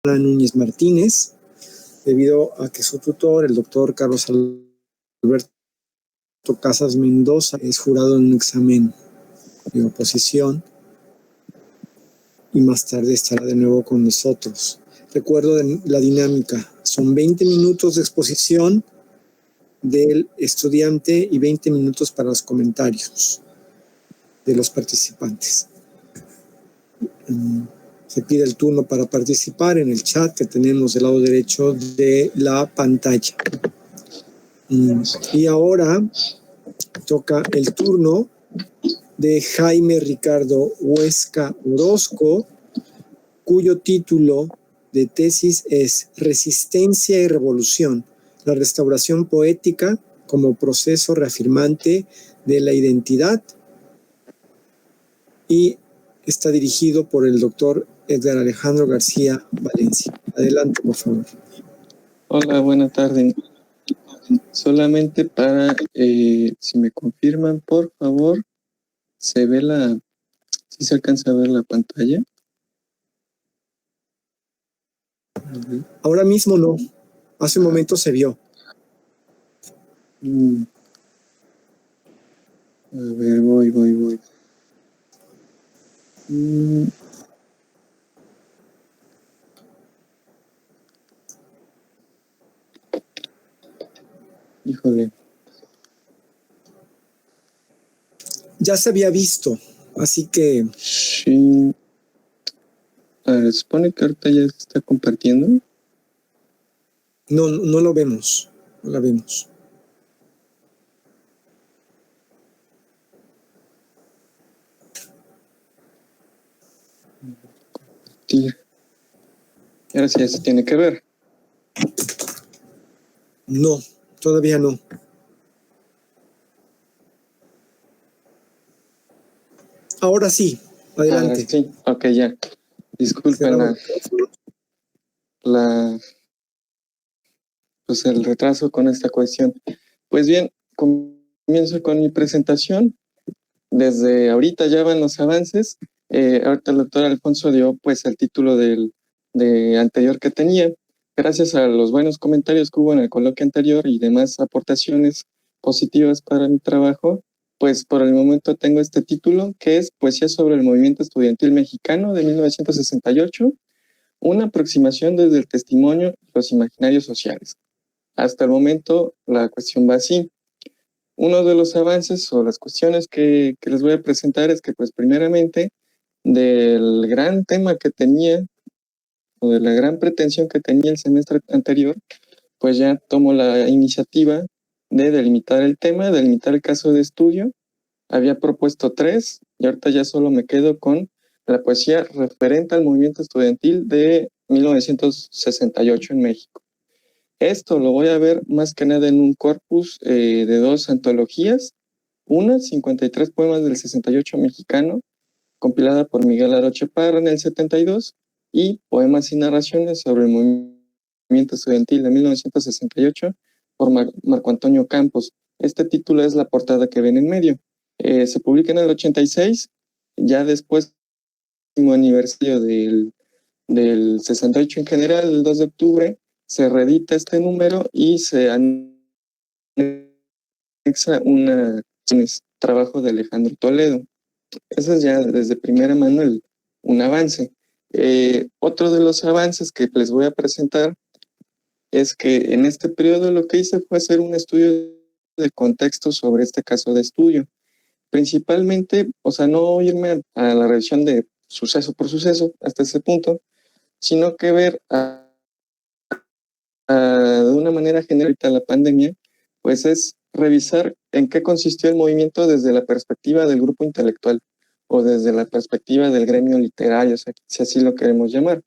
Núñez Martínez, debido a que su tutor, el doctor Carlos Alberto Casas Mendoza, es jurado en un examen de oposición y más tarde estará de nuevo con nosotros. Recuerdo la dinámica, son 20 minutos de exposición del estudiante y 20 minutos para los comentarios de los participantes. Se pide el turno para participar en el chat que tenemos del lado derecho de la pantalla. Y ahora toca el turno de Jaime Ricardo Huesca Orozco, cuyo título de tesis es Resistencia y Revolución, la restauración poética como proceso reafirmante de la identidad, y está dirigido por el doctor Edgar Alejandro García Valencia. Adelante, por favor. Hola, buenas tardes. Solamente para, si me confirman, por favor, ¿se ve si se alcanza a ver la pantalla? Ahora mismo no. Hace un momento se vio. A ver, voy. Híjole. Ya se había visto, así que... Sí. A ver, ¿se supone que ahorita ya se está compartiendo? No lo vemos. No la vemos. Compartir. Y ahora sí ya se tiene que ver. No, todavía no. Ahora sí, adelante. Sí, ok, ya. Disculpen pues el retraso con esta cuestión. Pues bien, comienzo con mi presentación. Desde ahorita ya van los avances. Ahorita el doctor Alfonso dio pues el título de anterior que tenía. Gracias a los buenos comentarios que hubo en el coloquio anterior y demás aportaciones positivas para mi trabajo, pues por el momento tengo este título, que es Poesía sobre el movimiento estudiantil mexicano de 1968, una aproximación desde el testimonio y los imaginarios sociales. Hasta el momento la cuestión va así. Uno de los avances o las cuestiones que les voy a presentar es que pues primeramente del gran tema que tenía o de la gran pretensión que tenía el semestre anterior, pues ya tomo la iniciativa de delimitar el tema, delimitar el caso de estudio. Había propuesto 3 y ahorita ya solo me quedo con la poesía referente al movimiento estudiantil de 1968 en México. Esto lo voy a ver más que nada en un corpus de 2 antologías, una 53 poemas del 68 mexicano, compilada por Miguel Aroche Parra en el 72, y Poemas y narraciones sobre el movimiento estudiantil de 1968 por Marco Antonio Campos. Este título es la portada que ven en medio. Se publica en el 86, ya después del aniversario del 68 en general, el 2 de octubre, se reedita este número y se anexa un trabajo de Alejandro Toledo. Eso es ya desde primera mano un avance. Otro de los avances que les voy a presentar es que en este periodo lo que hice fue hacer un estudio de contexto sobre este caso de estudio. Principalmente, o sea, no irme a la revisión de suceso por suceso hasta ese punto, sino que ver de una manera general a la pandemia, pues es revisar en qué consistió el movimiento desde la perspectiva del grupo intelectual o desde la perspectiva del gremio literario, o sea, si así lo queremos llamar.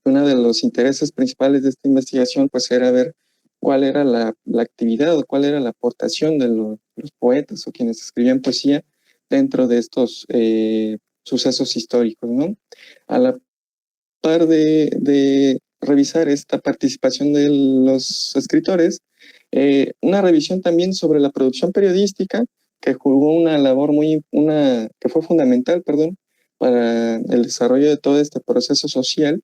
Uno de los intereses principales de esta investigación pues era ver cuál era la actividad o cuál era la aportación de los poetas o quienes escribían poesía dentro de estos sucesos históricos, ¿no? A la par de revisar esta participación de los escritores, una revisión también sobre la producción periodística, que jugó una labor que fue fundamental, para el desarrollo de todo este proceso social,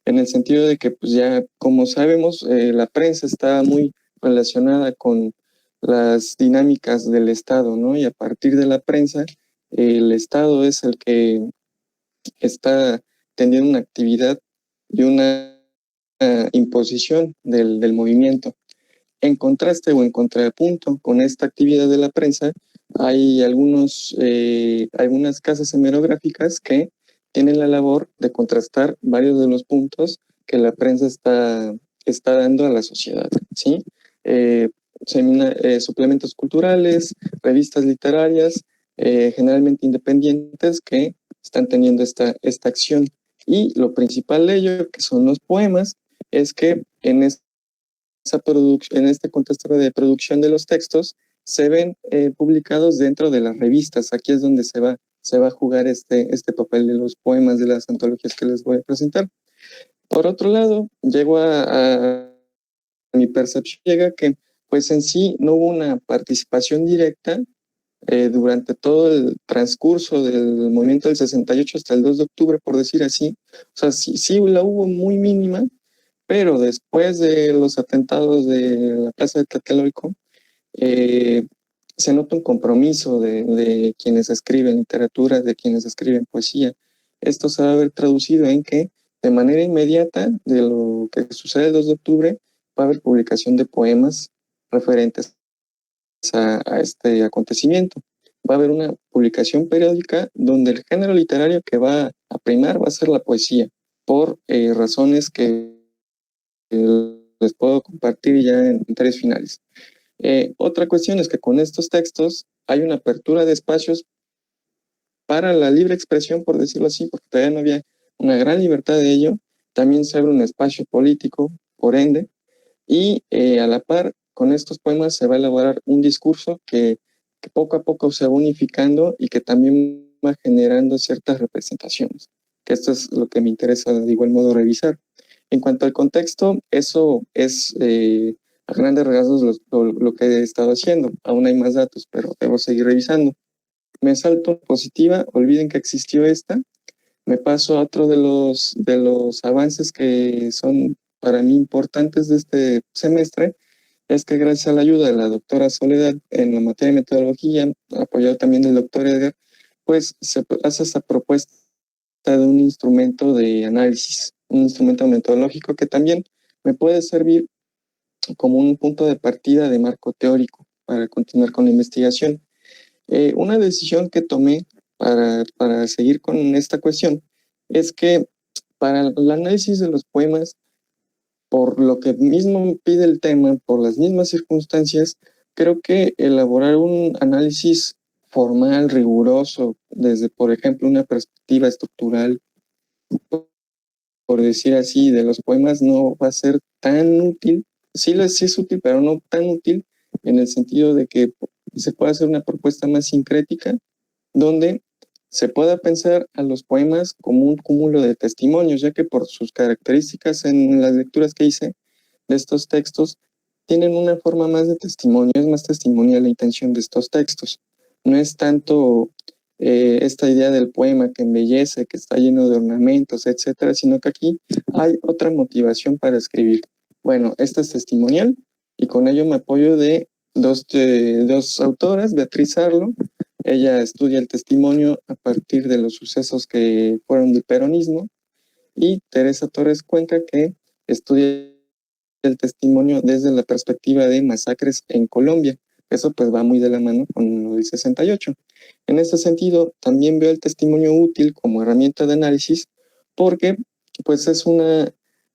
en el sentido de que pues ya, como sabemos, la prensa está muy relacionada con las dinámicas del Estado, ¿no? Y a partir de la prensa, el Estado es el que está teniendo una actividad y una imposición del movimiento. En contraste o en contrapunto con esta actividad de la prensa, hay algunas casas hemerográficas que tienen la labor de contrastar varios de los puntos que la prensa está dando a la sociedad, ¿sí? Eh, suplementos culturales, revistas literarias, generalmente independientes, que están teniendo esta acción. Y lo principal de ello, que son los poemas, es que en este contexto de producción de los textos se ven publicados dentro de las revistas. Aquí es donde se va a jugar este papel de los poemas de las antologías que les voy a presentar. Por otro lado, llego a mi percepción, llega que pues en sí no hubo una participación directa durante todo el transcurso del movimiento del 68 hasta el 2 de octubre, por decir así. O sea, sí la hubo muy mínima, pero después de los atentados de la Plaza de Tlatelolco, se nota un compromiso de quienes escriben literatura, de quienes escriben poesía. Esto se va a ver traducido en que de manera inmediata de lo que sucede el 2 de octubre va a haber publicación de poemas referentes a este acontecimiento. Va a haber una publicación periódica donde el género literario que va a primar va a ser la poesía, por razones que les puedo compartir ya en tres finales. Otra cuestión es que con estos textos hay una apertura de espacios para la libre expresión, por decirlo así, porque todavía no había una gran libertad de ello. También se abre un espacio político, por ende, y a la par con estos poemas se va a elaborar un discurso que poco a poco se va unificando y que también va generando ciertas representaciones, que esto es lo que me interesa de igual modo revisar. En cuanto al contexto, eso es a grandes rasgos lo que he estado haciendo. Aún hay más datos, pero debo seguir revisando. Me salto positiva, olviden que existió esta. Me paso a otro de los avances que son para mí importantes de este semestre, es que gracias a la ayuda de la doctora Soledad en la materia de metodología, apoyado también del doctor Edgar, pues se hace esta propuesta de un instrumento de análisis, un instrumento metodológico que también me puede servir como un punto de partida de marco teórico para continuar con la investigación. Una decisión que tomé para seguir con esta cuestión es que para el análisis de los poemas, por lo que mismo pide el tema, por las mismas circunstancias, creo que elaborar un análisis formal, riguroso, desde, por ejemplo, una perspectiva estructural, por decir así, de los poemas no va a ser tan útil. Sí es útil, pero no tan útil en el sentido de que se puede hacer una propuesta más sincrética, donde se pueda pensar a los poemas como un cúmulo de testimonios, ya que por sus características en las lecturas que hice de estos textos, tienen una forma más de testimonio, es más testimonial la intención de estos textos. No es tanto esta idea del poema que embellece, que está lleno de ornamentos, etcétera, sino que aquí hay otra motivación para escribir. Bueno, esta es testimonial y con ello me apoyo de dos autoras, Beatriz Arlo. Ella estudia el testimonio a partir de los sucesos que fueron del peronismo, y Teresa Torres Cuenca, que estudia el testimonio desde la perspectiva de masacres en Colombia. Eso pues va muy de la mano con lo del 68. En ese sentido, también veo el testimonio útil como herramienta de análisis, porque pues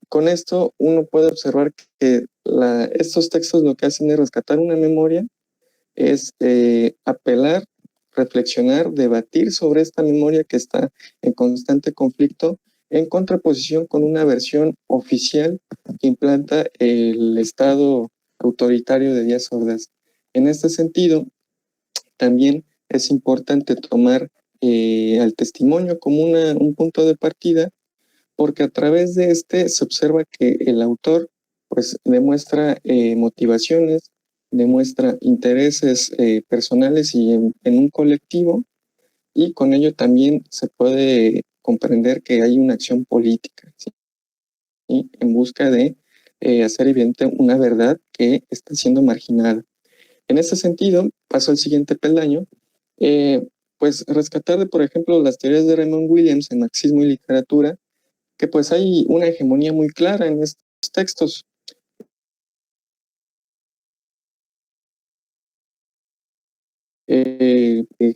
con esto uno puede observar que estos textos lo que hacen es rescatar una memoria, es apelar, reflexionar, debatir sobre esta memoria que está en constante conflicto, en contraposición con una versión oficial que implanta el Estado autoritario de Díaz Ordaz. En este sentido, también es importante tomar al testimonio como un punto de partida, porque a través de este se observa que el autor pues demuestra motivaciones, demuestra intereses personales y en un colectivo, y con ello también se puede comprender que hay una acción política, ¿sí? ¿sí? En busca de hacer evidente una verdad que está siendo marginada. En ese sentido, paso al siguiente peldaño, pues rescatar de, por ejemplo, las teorías de Raymond Williams en marxismo y literatura, que pues hay una hegemonía muy clara en estos textos.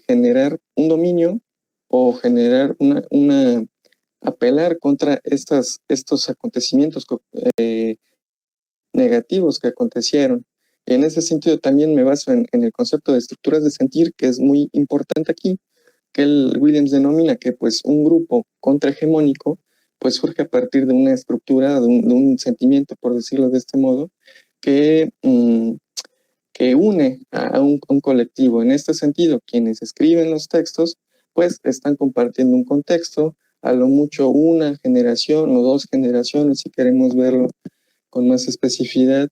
Generar un dominio o generar apelar contra estos acontecimientos negativos que acontecieron. En ese sentido también me baso en el concepto de estructuras de sentir, que es muy importante aquí, que Williams denomina que pues un grupo contrahegemónico pues surge a partir de una estructura, de un sentimiento, por decirlo de este modo, que une a un colectivo. En este sentido, quienes escriben los textos, pues están compartiendo un contexto, a lo mucho una generación o dos generaciones, si queremos verlo con más especificidad,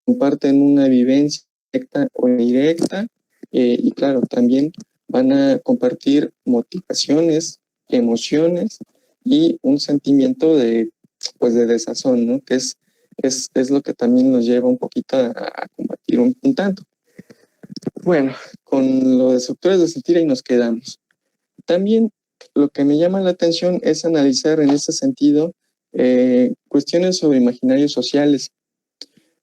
comparten una vivencia directa o indirecta, y claro, también van a compartir motivaciones, emociones y un sentimiento de desazón, ¿no? Que es lo que también nos lleva un poquito a combatir un tanto. Bueno, con lo de estructuras de sentir ahí nos quedamos. También lo que me llama la atención es analizar en ese sentido cuestiones sobre imaginarios sociales.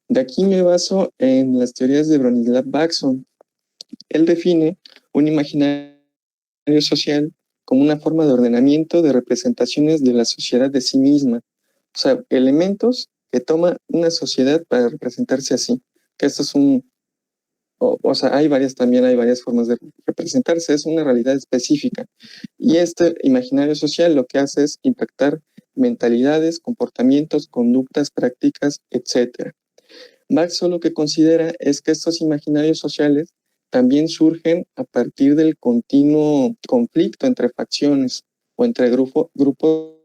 De aquí me baso en las teorías de Bronislaw Bachmann. Él define un imaginario social como una forma de ordenamiento de representaciones de la sociedad de sí misma. O sea, elementos que toma una sociedad para representarse así. Que esto es o sea, hay varias formas de representarse, es una realidad específica. Y este imaginario social lo que hace es impactar mentalidades, comportamientos, conductas, prácticas, etc. Bachmann lo que considera es que estos imaginarios sociales también surgen a partir del continuo conflicto entre facciones o entre grupos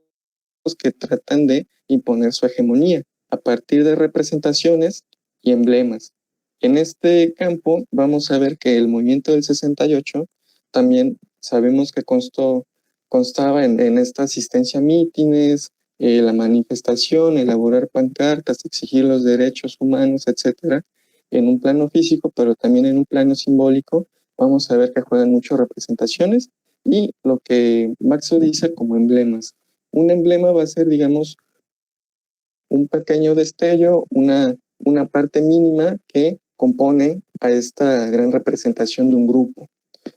que tratan de imponer su hegemonía a partir de representaciones y emblemas. En este campo vamos a ver que el movimiento del 68 también sabemos que constaba en esta asistencia a mítines, la manifestación, elaborar pancartas, exigir los derechos humanos, etcétera, en un plano físico, pero también en un plano simbólico. Vamos a ver que juegan mucho representaciones y lo que Maxo dice como emblemas. Un emblema va a ser, digamos, un pequeño destello, una parte mínima que compone a esta gran representación de un grupo.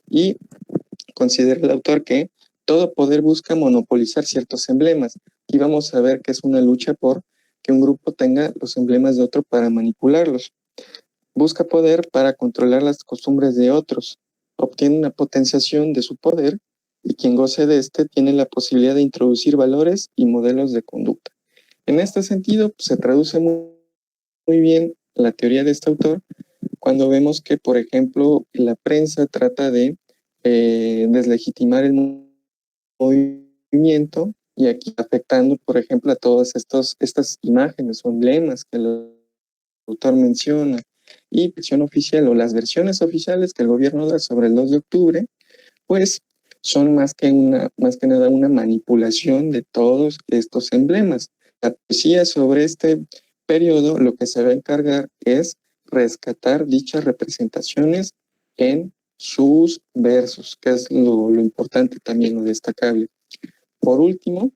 Y considera el autor que todo poder busca monopolizar ciertos emblemas. Y vamos a ver que es una lucha por que un grupo tenga los emblemas de otro para manipularlos. Busca poder para controlar las costumbres de otros. Obtiene una potenciación de su poder y quien goce de este tiene la posibilidad de introducir valores y modelos de conducta. En este sentido, pues, se traduce muy bien la teoría de este autor cuando vemos que, por ejemplo, la prensa trata de deslegitimar el movimiento y aquí afectando, por ejemplo, a todas estas imágenes o emblemas que el autor menciona. Y versión oficial o las versiones oficiales que el gobierno da sobre el 2 de octubre, pues son más que nada una manipulación de todos estos emblemas. La poesía sobre este periodo lo que se va a encargar es rescatar dichas representaciones en sus versos, que es lo importante también, lo destacable. Por último,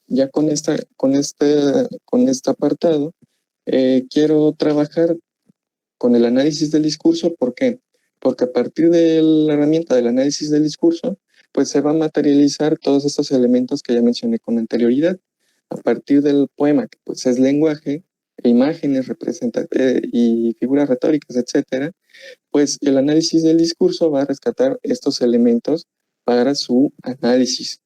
ya con este apartado, quiero trabajar con el análisis del discurso. ¿Por qué? Porque a partir de la herramienta del análisis del discurso, pues se va a materializar todos estos elementos que ya mencioné con anterioridad. A partir del poema, que pues es lenguaje, imágenes y figuras retóricas, etcétera, pues el análisis del discurso va a rescatar estos elementos para su análisis.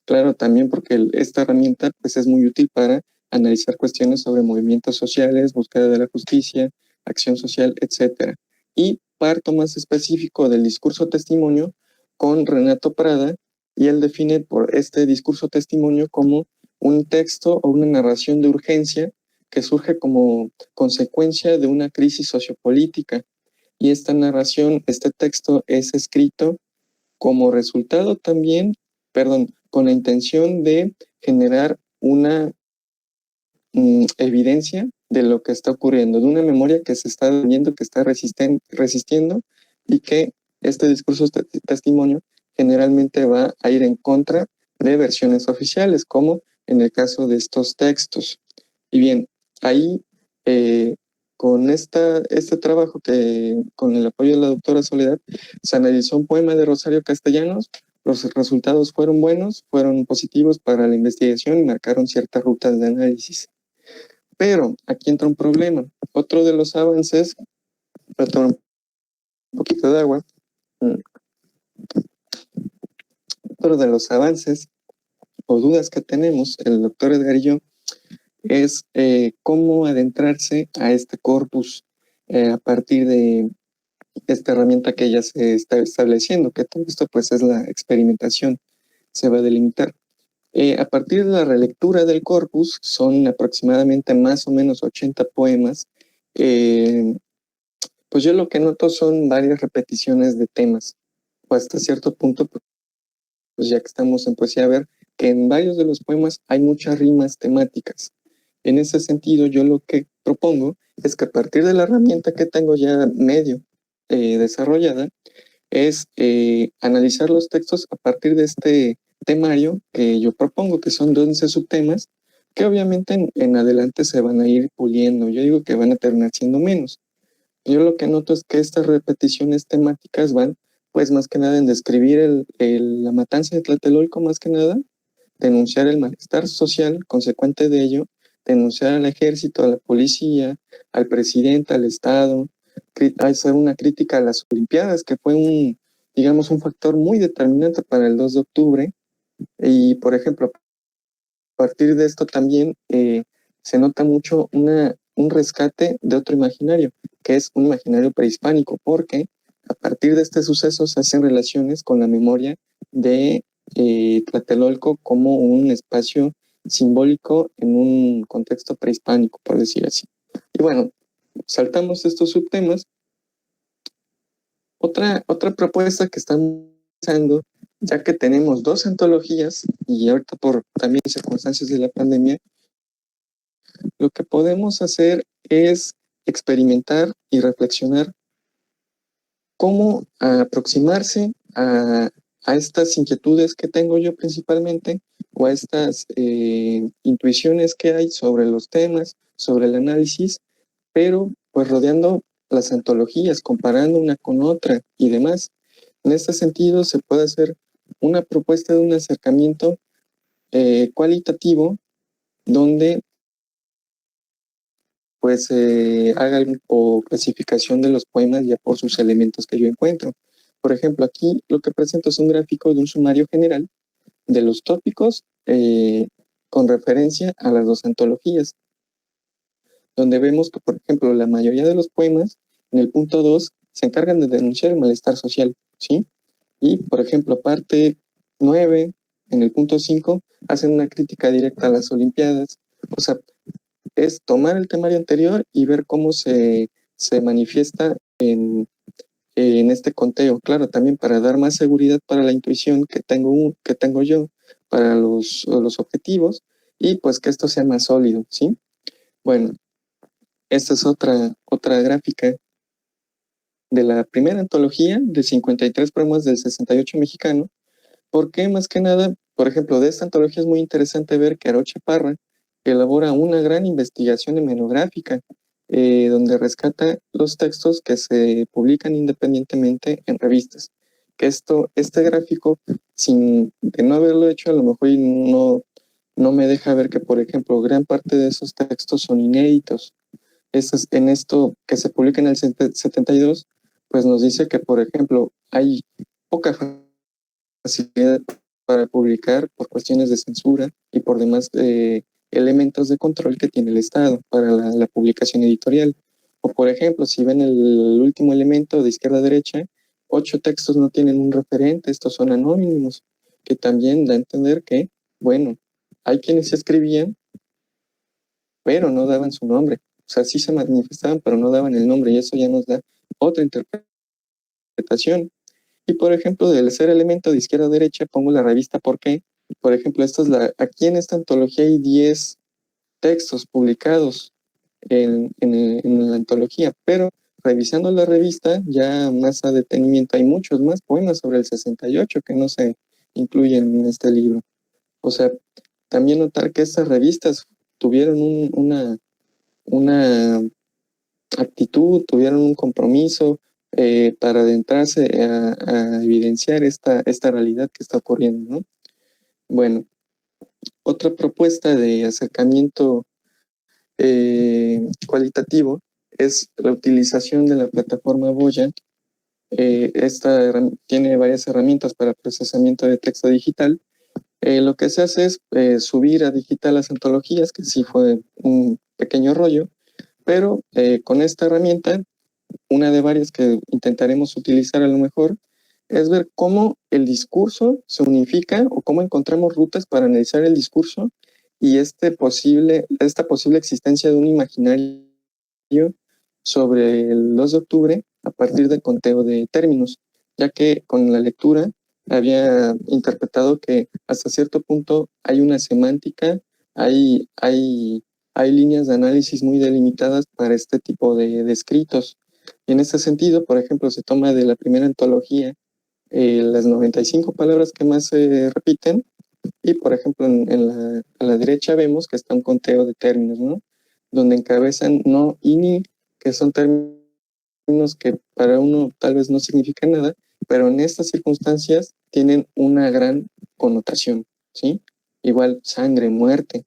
Claro, también porque esta herramienta pues es muy útil para analizar cuestiones sobre movimientos sociales, búsqueda de la justicia, acción social, etc. Y parto más específico del discurso testimonio con Renato Prada, y él define por este discurso testimonio como un texto o una narración de urgencia que surge como consecuencia de una crisis sociopolítica. Y esta narración, este texto es escrito como resultado también, con la intención de generar una evidencia de lo que está ocurriendo, de una memoria que se está viendo, que está resistiendo y que este discurso testimonio generalmente va a ir en contra de versiones oficiales, como en el caso de estos textos. Y bien, ahí con este trabajo que con el apoyo de la doctora Soledad, se analizó un poema de Rosario Castellanos. Los resultados fueron buenos, fueron positivos para la investigación y marcaron ciertas rutas de análisis. Pero aquí entra un problema. Otro de los avances, voy a tomar un poquito de agua. Otro de los avances o dudas que tenemos, el doctor Edgar y yo, es cómo adentrarse a este corpus a partir de esta herramienta que ya se está estableciendo, que todo esto pues es la experimentación, se va a delimitar. A partir de la relectura del corpus, son aproximadamente más o menos 80 poemas. Pues yo lo que noto son varias repeticiones de temas, o hasta cierto punto, pues ya que estamos en poesía, a ver que en varios de los poemas hay muchas rimas temáticas. En ese sentido, yo lo que propongo es que a partir de la herramienta que tengo ya medio desarrollada, es analizar los textos a partir de este temario que yo propongo, que son 11 subtemas, que obviamente en adelante se van a ir puliendo. Yo digo que van a terminar siendo menos. Yo lo que noto es que estas repeticiones temáticas van, pues más que nada en describir la matanza de Tlatelolco, más que nada, denunciar el malestar social consecuente de ello, denunciar al ejército, a la policía, al presidente, al Estado, hacer una crítica a las Olimpiadas, que fue un factor muy determinante para el 2 de octubre. Y, por ejemplo, a partir de esto también se nota mucho un rescate de otro imaginario, que es un imaginario prehispánico, porque a partir de este suceso se hacen relaciones con la memoria de Tlatelolco como un espacio simbólico en un contexto prehispánico, por decir así. Y bueno, saltamos estos subtemas. Otra propuesta que estamos pensando, ya que tenemos 2 antologías y ahorita por también circunstancias de la pandemia, lo que podemos hacer es experimentar y reflexionar cómo aproximarse a estas inquietudes que tengo yo principalmente, o a estas intuiciones que hay sobre los temas, sobre el análisis, pero pues rodeando las antologías, comparando una con otra y demás. En este sentido se puede hacer una propuesta de un acercamiento cualitativo donde pues haga o clasificación de los poemas ya por sus elementos que yo encuentro. Por ejemplo, aquí lo que presento es un gráfico de un sumario general de los tópicos con referencia a las 2 antologías, donde vemos que, por ejemplo, la mayoría de los poemas en el punto 2 se encargan de denunciar el malestar social, ¿sí? Y, por ejemplo, parte 9, en el punto 5, hacen una crítica directa a las Olimpiadas. O sea, es tomar el temario anterior y ver cómo se manifiesta en este conteo. Claro, también para dar más seguridad para la intuición que tengo yo para los objetivos, y pues que esto sea más sólido, ¿sí? Bueno, esta es otra gráfica de la primera antología de 53 poemas del 68 mexicano, porque más que nada, por ejemplo, de esta antología es muy interesante ver que Arocha Parra elabora una gran investigación hemenográfica donde rescata los textos que se publican independientemente en revistas. Que este gráfico, de no haberlo hecho, a lo mejor no me deja ver que, por ejemplo, gran parte de esos textos son inéditos. En esto que se publica en el 72, pues nos dice que, por ejemplo, hay poca facilidad para publicar por cuestiones de censura y por demás elementos de control que tiene el Estado para la publicación editorial. O, por ejemplo, si ven el último elemento de izquierda a derecha, 8 textos no tienen un referente, estos son anónimos, que también da a entender que, bueno, hay quienes se escribían, pero no daban su nombre. O sea, sí se manifestaban, pero no daban el nombre, y eso ya nos da otra interpretación. Y, por ejemplo, del tercer elemento de izquierda a derecha pongo la revista ¿Por qué? Por ejemplo, aquí en esta antología hay 10 textos publicados en la antología, pero revisando la revista, ya más a detenimiento, hay muchos más poemas sobre el 68 que no se incluyen en este libro. O sea, también notar que estas revistas tuvieron una actitud, tuvieron un compromiso para adentrarse a evidenciar esta realidad que está ocurriendo, ¿no? Bueno, otra propuesta de acercamiento cualitativo es la utilización de la plataforma Voya. Esta tiene varias herramientas para procesamiento de texto digital. Lo que se hace es subir a digital las antologías, que sí fue un pequeño rollo, pero con esta herramienta, una de varias que intentaremos utilizar a lo mejor, es ver cómo el discurso se unifica o cómo encontramos rutas para analizar el discurso y esta posible existencia de un imaginario sobre el 2 de octubre a partir del conteo de términos, ya que con la lectura había interpretado que hasta cierto punto hay una semántica, hay líneas de análisis muy delimitadas para este tipo de escritos. Y en este sentido, por ejemplo, se toma de la primera antología las 95 palabras que más se repiten, y por ejemplo a la derecha vemos que está un conteo de términos, ¿no? Donde encabezan no y ni, que son términos que para uno tal vez no significan nada, pero en estas circunstancias tienen una gran connotación, ¿sí? Igual sangre, muerte,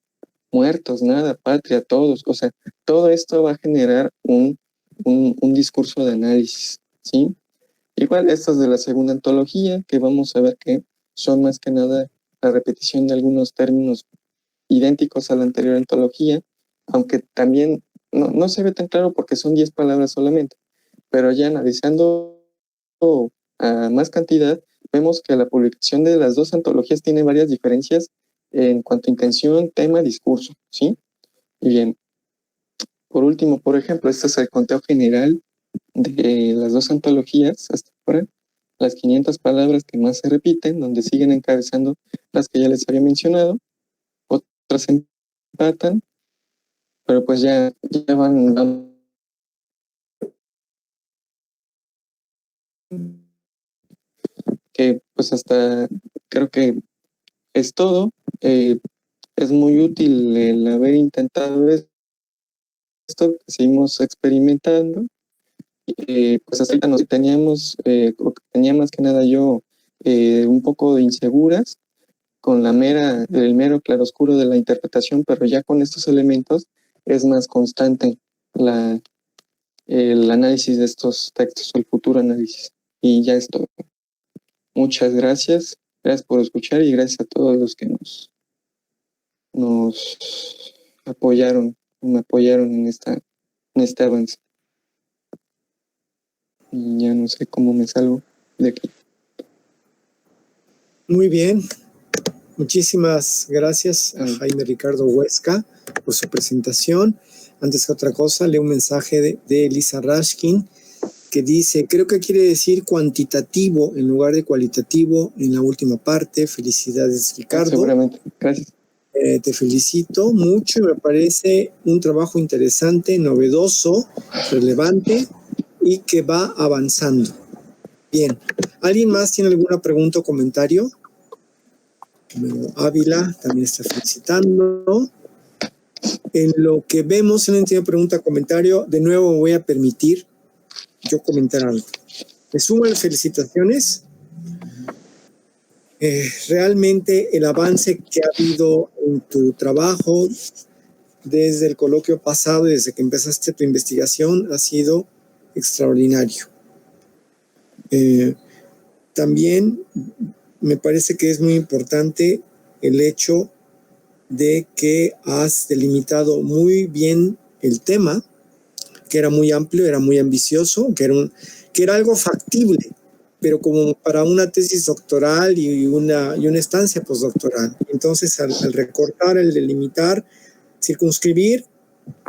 muertos, nada, patria, todos, o sea, todo esto va a generar un discurso de análisis, ¿sí? Igual estas de la segunda antología, que vamos a ver que son más que nada la repetición de algunos términos idénticos a la anterior antología, aunque también no se ve tan claro porque son 10 palabras solamente, pero ya analizando a más cantidad, vemos que la publicación de las dos antologías tiene varias diferencias en cuanto a intención, tema, discurso, ¿sí? Y bien, por último, por ejemplo, este es el conteo general de las dos antologías hasta ahora, las 500 palabras que más se repiten, donde siguen encabezando las que ya les había mencionado, otras empatan, pero pues ya van que pues hasta creo que es todo. Es muy útil el haber intentado esto, seguimos experimentando. Pues hasta ahorita nos teníamos, tenía más que nada yo un poco inseguras con el mero claroscuro de la interpretación, pero ya con estos elementos es más constante el análisis de estos textos, el futuro análisis. Y ya es todo. Muchas gracias. Gracias por escuchar y gracias a todos los que nos apoyaron, me apoyaron en este avance. Y ya no sé cómo me salgo de aquí. Muy bien. Muchísimas gracias a Jaime Ricardo Huesca por su presentación. Antes que otra cosa, leo un mensaje de Elisa Rashkin que dice, creo que quiere decir cuantitativo en lugar de cualitativo en la última parte. Felicidades, Ricardo. Seguramente. Gracias. Te felicito mucho. Me parece un trabajo interesante, novedoso, relevante y que va avanzando. Bien. ¿Alguien más tiene alguna pregunta o comentario? Ávila también está felicitando. En lo que vemos, si no tiene pregunta o comentario, de nuevo me voy a permitir yo comentar algo. Me sumo a las felicitaciones. Realmente el avance que ha habido en tu trabajo desde el coloquio pasado y desde que empezaste tu investigación ha sido extraordinario. También me parece que es muy importante el hecho de que has delimitado muy bien el tema, que era muy amplio, era muy ambicioso, que era algo factible, pero como para una tesis doctoral y una estancia postdoctoral. Entonces, al recortar, al delimitar, circunscribir,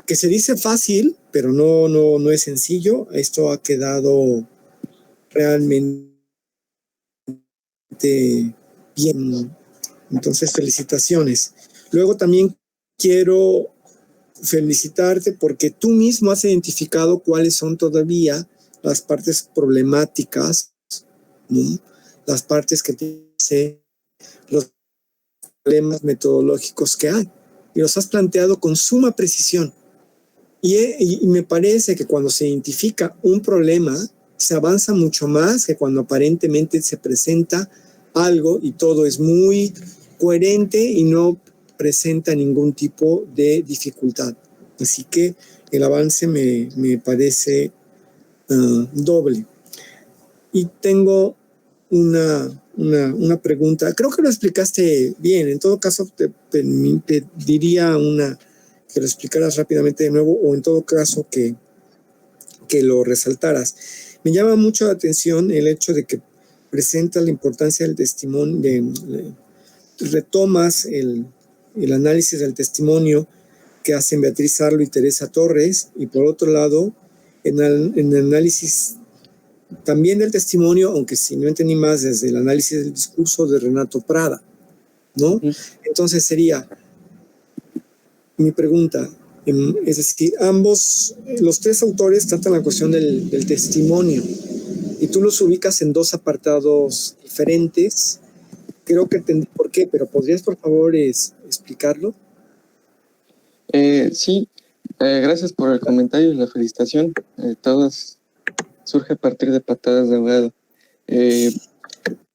que se dice fácil, pero no es sencillo, esto ha quedado realmente bien Entonces, felicitaciones. Luego también quiero felicitarte porque tú mismo has identificado cuáles son todavía las partes problemáticas, ¿no? Las partes que tienen los problemas metodológicos que hay. Y los has planteado con suma precisión. Y me parece que cuando se identifica un problema, se avanza mucho más que cuando aparentemente se presenta algo y todo es muy coherente y no presenta ningún tipo de dificultad. Así que el avance me parece doble. Y tengo una pregunta. Creo que lo explicaste bien. En todo caso, te pediría que lo explicaras rápidamente de nuevo o en todo caso que lo resaltaras. Me llama mucho la atención el hecho de que presentas la importancia del testimonio, retomas el análisis del testimonio que hacen Beatriz Arlo y Teresa Torres, y por otro lado, en el análisis también del testimonio, aunque si no entendí más, desde el análisis del discurso de Renato Prada, ¿no? Entonces sería mi pregunta, es decir, los tres autores tratan la cuestión del testimonio, y tú los ubicas en dos apartados diferentes. Creo que entendí por qué, pero ¿podrías por favor explicarlo? Sí, gracias por el comentario y la felicitación. Todas surge a partir de patadas de ahogado.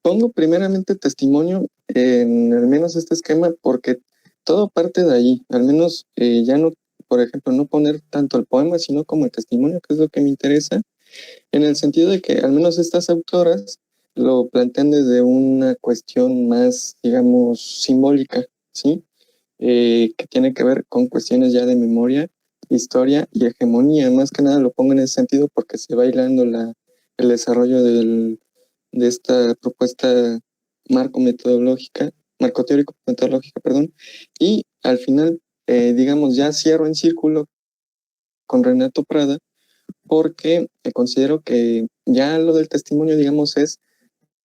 Pongo primeramente testimonio en al menos este esquema porque todo parte de ahí. Al menos ya no, por ejemplo, no poner tanto el poema, sino como el testimonio, que es lo que me interesa, en el sentido de que al menos estas autoras lo plantean desde una cuestión más, digamos, simbólica, ¿sí? Que tiene que ver con cuestiones ya de memoria, historia y hegemonía. Más que nada lo pongo en ese sentido porque se va hilando el desarrollo de esta propuesta marco teórico metodológica, perdón, y al final, digamos, ya cierro en círculo con Renato Prada porque considero que ya lo del testimonio, digamos, es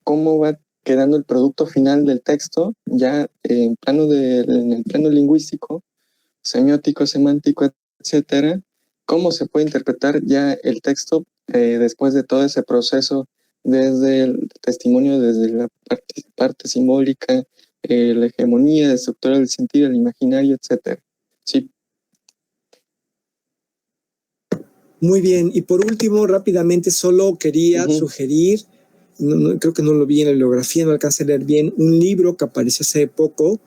cómo va quedando el producto final del texto, ya en el plano lingüístico, semiótico, semántico, etcétera, cómo se puede interpretar ya el texto después de todo ese proceso, desde el testimonio, desde la parte simbólica, la hegemonía, la estructura del sentir, el imaginario, etcétera. Sí. Muy bien, y por último, rápidamente, solo quería sugerir, creo que no lo vi en la bibliografía, no alcancé a leer bien, un libro que apareció hace poco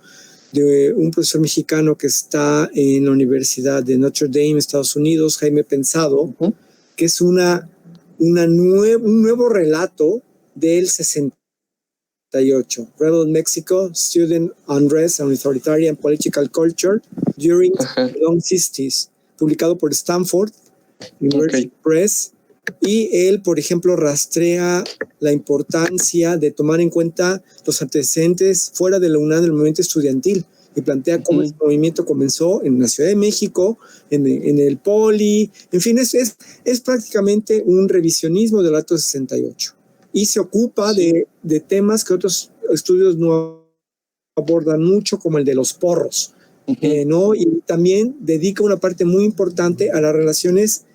de un profesor mexicano que está en la Universidad de Notre Dame, Estados Unidos, Jaime Pensado, que es un nuevo relato del 68, Rebel Mexico, Student Unrest and Authoritarian Political Culture During the Long 60s, publicado por Stanford University Press, y él, por ejemplo, rastrea la importancia de tomar en cuenta los antecedentes fuera de la UNAM del movimiento estudiantil y plantea cómo este movimiento comenzó en la Ciudad de México, en el Poli, en fin, es prácticamente un revisionismo del acto 68 y se ocupa de temas que otros estudios no abordan mucho, como el de los porros, ¿no? Y también dedica una parte muy importante a las relaciones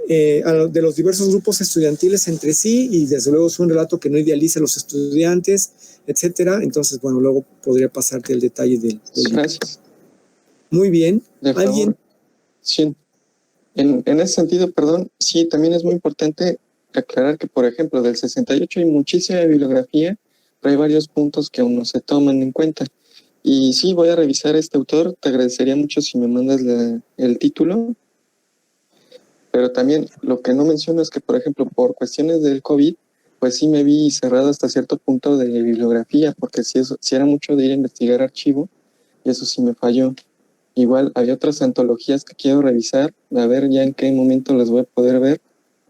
de los diversos grupos estudiantiles entre sí, y desde luego es un relato que no idealiza a los estudiantes, etcétera. Entonces, bueno, luego podría pasarte el detalle del Gracias. Muy bien. ¿Alguien? Sí. En ese sentido, perdón, sí, también es muy importante aclarar que, por ejemplo, del 68 hay muchísima bibliografía, pero hay varios puntos que aún no se toman en cuenta. Y sí, voy a revisar este autor, te agradecería mucho si me mandas el título. Pero también lo que no menciono es que, por ejemplo, por cuestiones del COVID, pues sí me vi cerrado hasta cierto punto de bibliografía, porque sí era mucho de ir a investigar archivo, y eso sí me falló. Igual había otras antologías que quiero revisar, a ver ya en qué momento las voy a poder ver,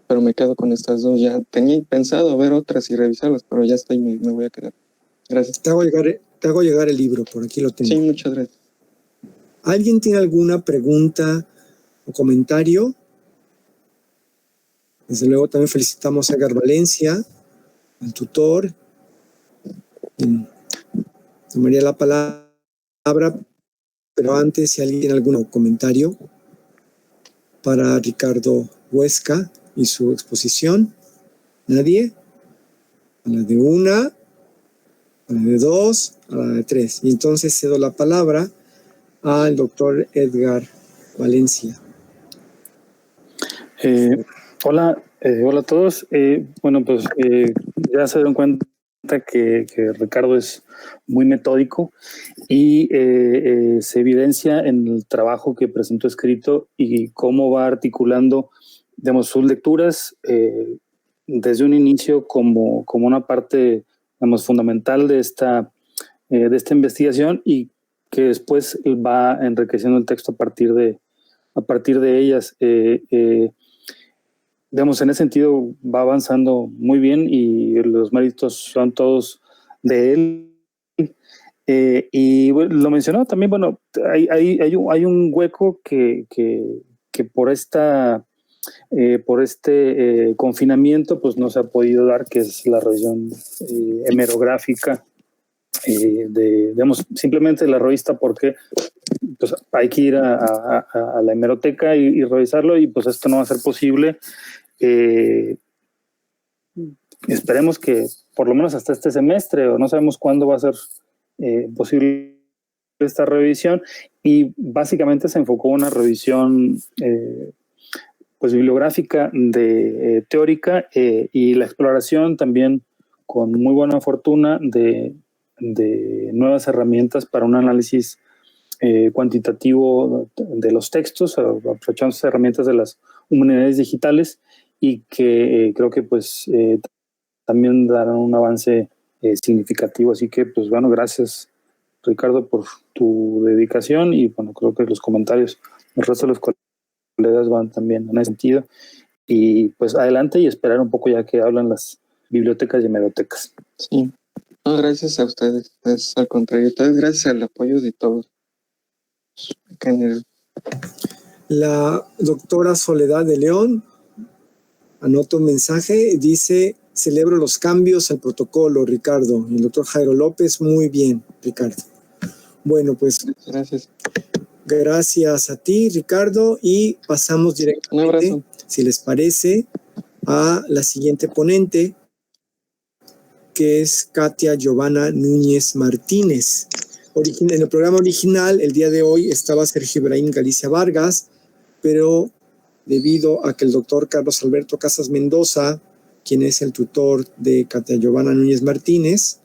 pero me quedo con estas dos. Ya tenía pensado ver otras y revisarlas, pero ya me voy a quedar. Gracias. Te hago llegar el libro, por aquí lo tengo. Sí, muchas gracias. ¿Alguien tiene alguna pregunta o comentario? Desde luego también felicitamos a Edgar Valencia, al tutor. Tomaría la palabra, pero antes, si alguien tiene algún comentario para Ricardo Huesca y su exposición. ¿Nadie? A la de una, a la de dos, a la de tres. Y entonces cedo la palabra al doctor Edgar Valencia. Hola a todos. Bueno, pues ya se dieron cuenta que Ricardo es muy metódico y se evidencia en el trabajo que presentó escrito y cómo va articulando, digamos, sus lecturas desde un inicio como una parte, digamos, fundamental de esta investigación, y que después va enriqueciendo el texto a partir de ellas. Digamos, en ese sentido va avanzando muy bien y los méritos son todos de él. Y bueno, lo mencionaba también, bueno, hay un hueco que por este confinamiento pues no se ha podido dar, que es la revisión hemerográfica digamos, simplemente la revista, porque pues hay que ir a la hemeroteca y revisarlo, y pues esto no va a ser posible. Esperemos que por lo menos hasta este semestre, o no sabemos cuándo va a ser posible esta revisión, y básicamente se enfocó una revisión pues bibliográfica teórica, y la exploración también, con muy buena fortuna, de nuevas herramientas para un análisis cuantitativo de los textos, aprovechando esas herramientas de las humanidades digitales, y que creo que pues también darán un avance significativo. Así que pues bueno, gracias Ricardo por tu dedicación, y bueno, creo que los comentarios del resto de los colegas van también en ese sentido, y pues adelante y esperar un poco ya que hablan las bibliotecas y hemerotecas. Sí. No, gracias a ustedes. Es al contrario, gracias al apoyo de todos. La doctora Soledad de León anota un mensaje, dice: celebro los cambios al protocolo, Ricardo. Y el doctor Jairo López: muy bien, Ricardo. Bueno, pues gracias. Gracias a ti, Ricardo, y pasamos directamente, si les parece, a la siguiente ponente, que es Katia Giovanna Núñez Martínez. En el programa original, el día de hoy, estaba Sergio Ibrahim Galicia Vargas, pero debido a que el doctor Carlos Alberto Casas Mendoza, quien es el tutor de Katia Giovanna Núñez Martínez,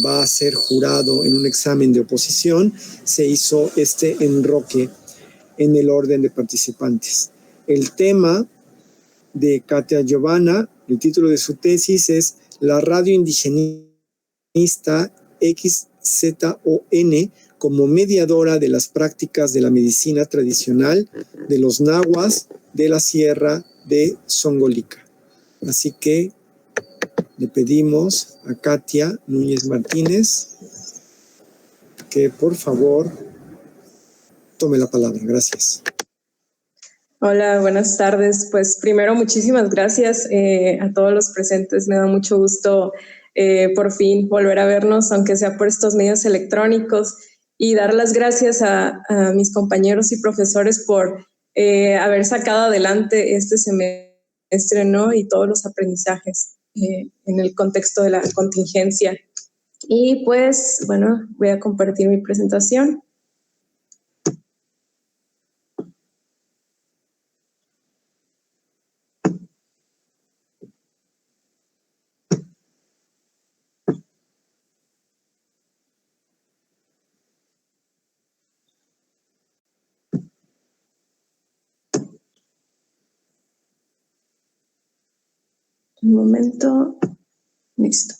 va a ser jurado en un examen de oposición, se hizo este enroque en el orden de participantes. El tema de Katia Giovanna, el título de su tesis es La radio indigenista XZON como mediadora de las prácticas de la medicina tradicional de los nahuas de la Sierra de Zongolica. Así que le pedimos a Katia Núñez Martínez que por favor tome la palabra. Gracias. Hola, buenas tardes. Pues primero, muchísimas gracias a todos los presentes. Me da mucho gusto por fin volver a vernos, aunque sea por estos medios electrónicos, y dar las gracias a mis compañeros y profesores por haber sacado adelante este semestre, ¿no? Y todos los aprendizajes en el contexto de la contingencia. Y pues, bueno, voy a compartir mi presentación. Un momento. Listo.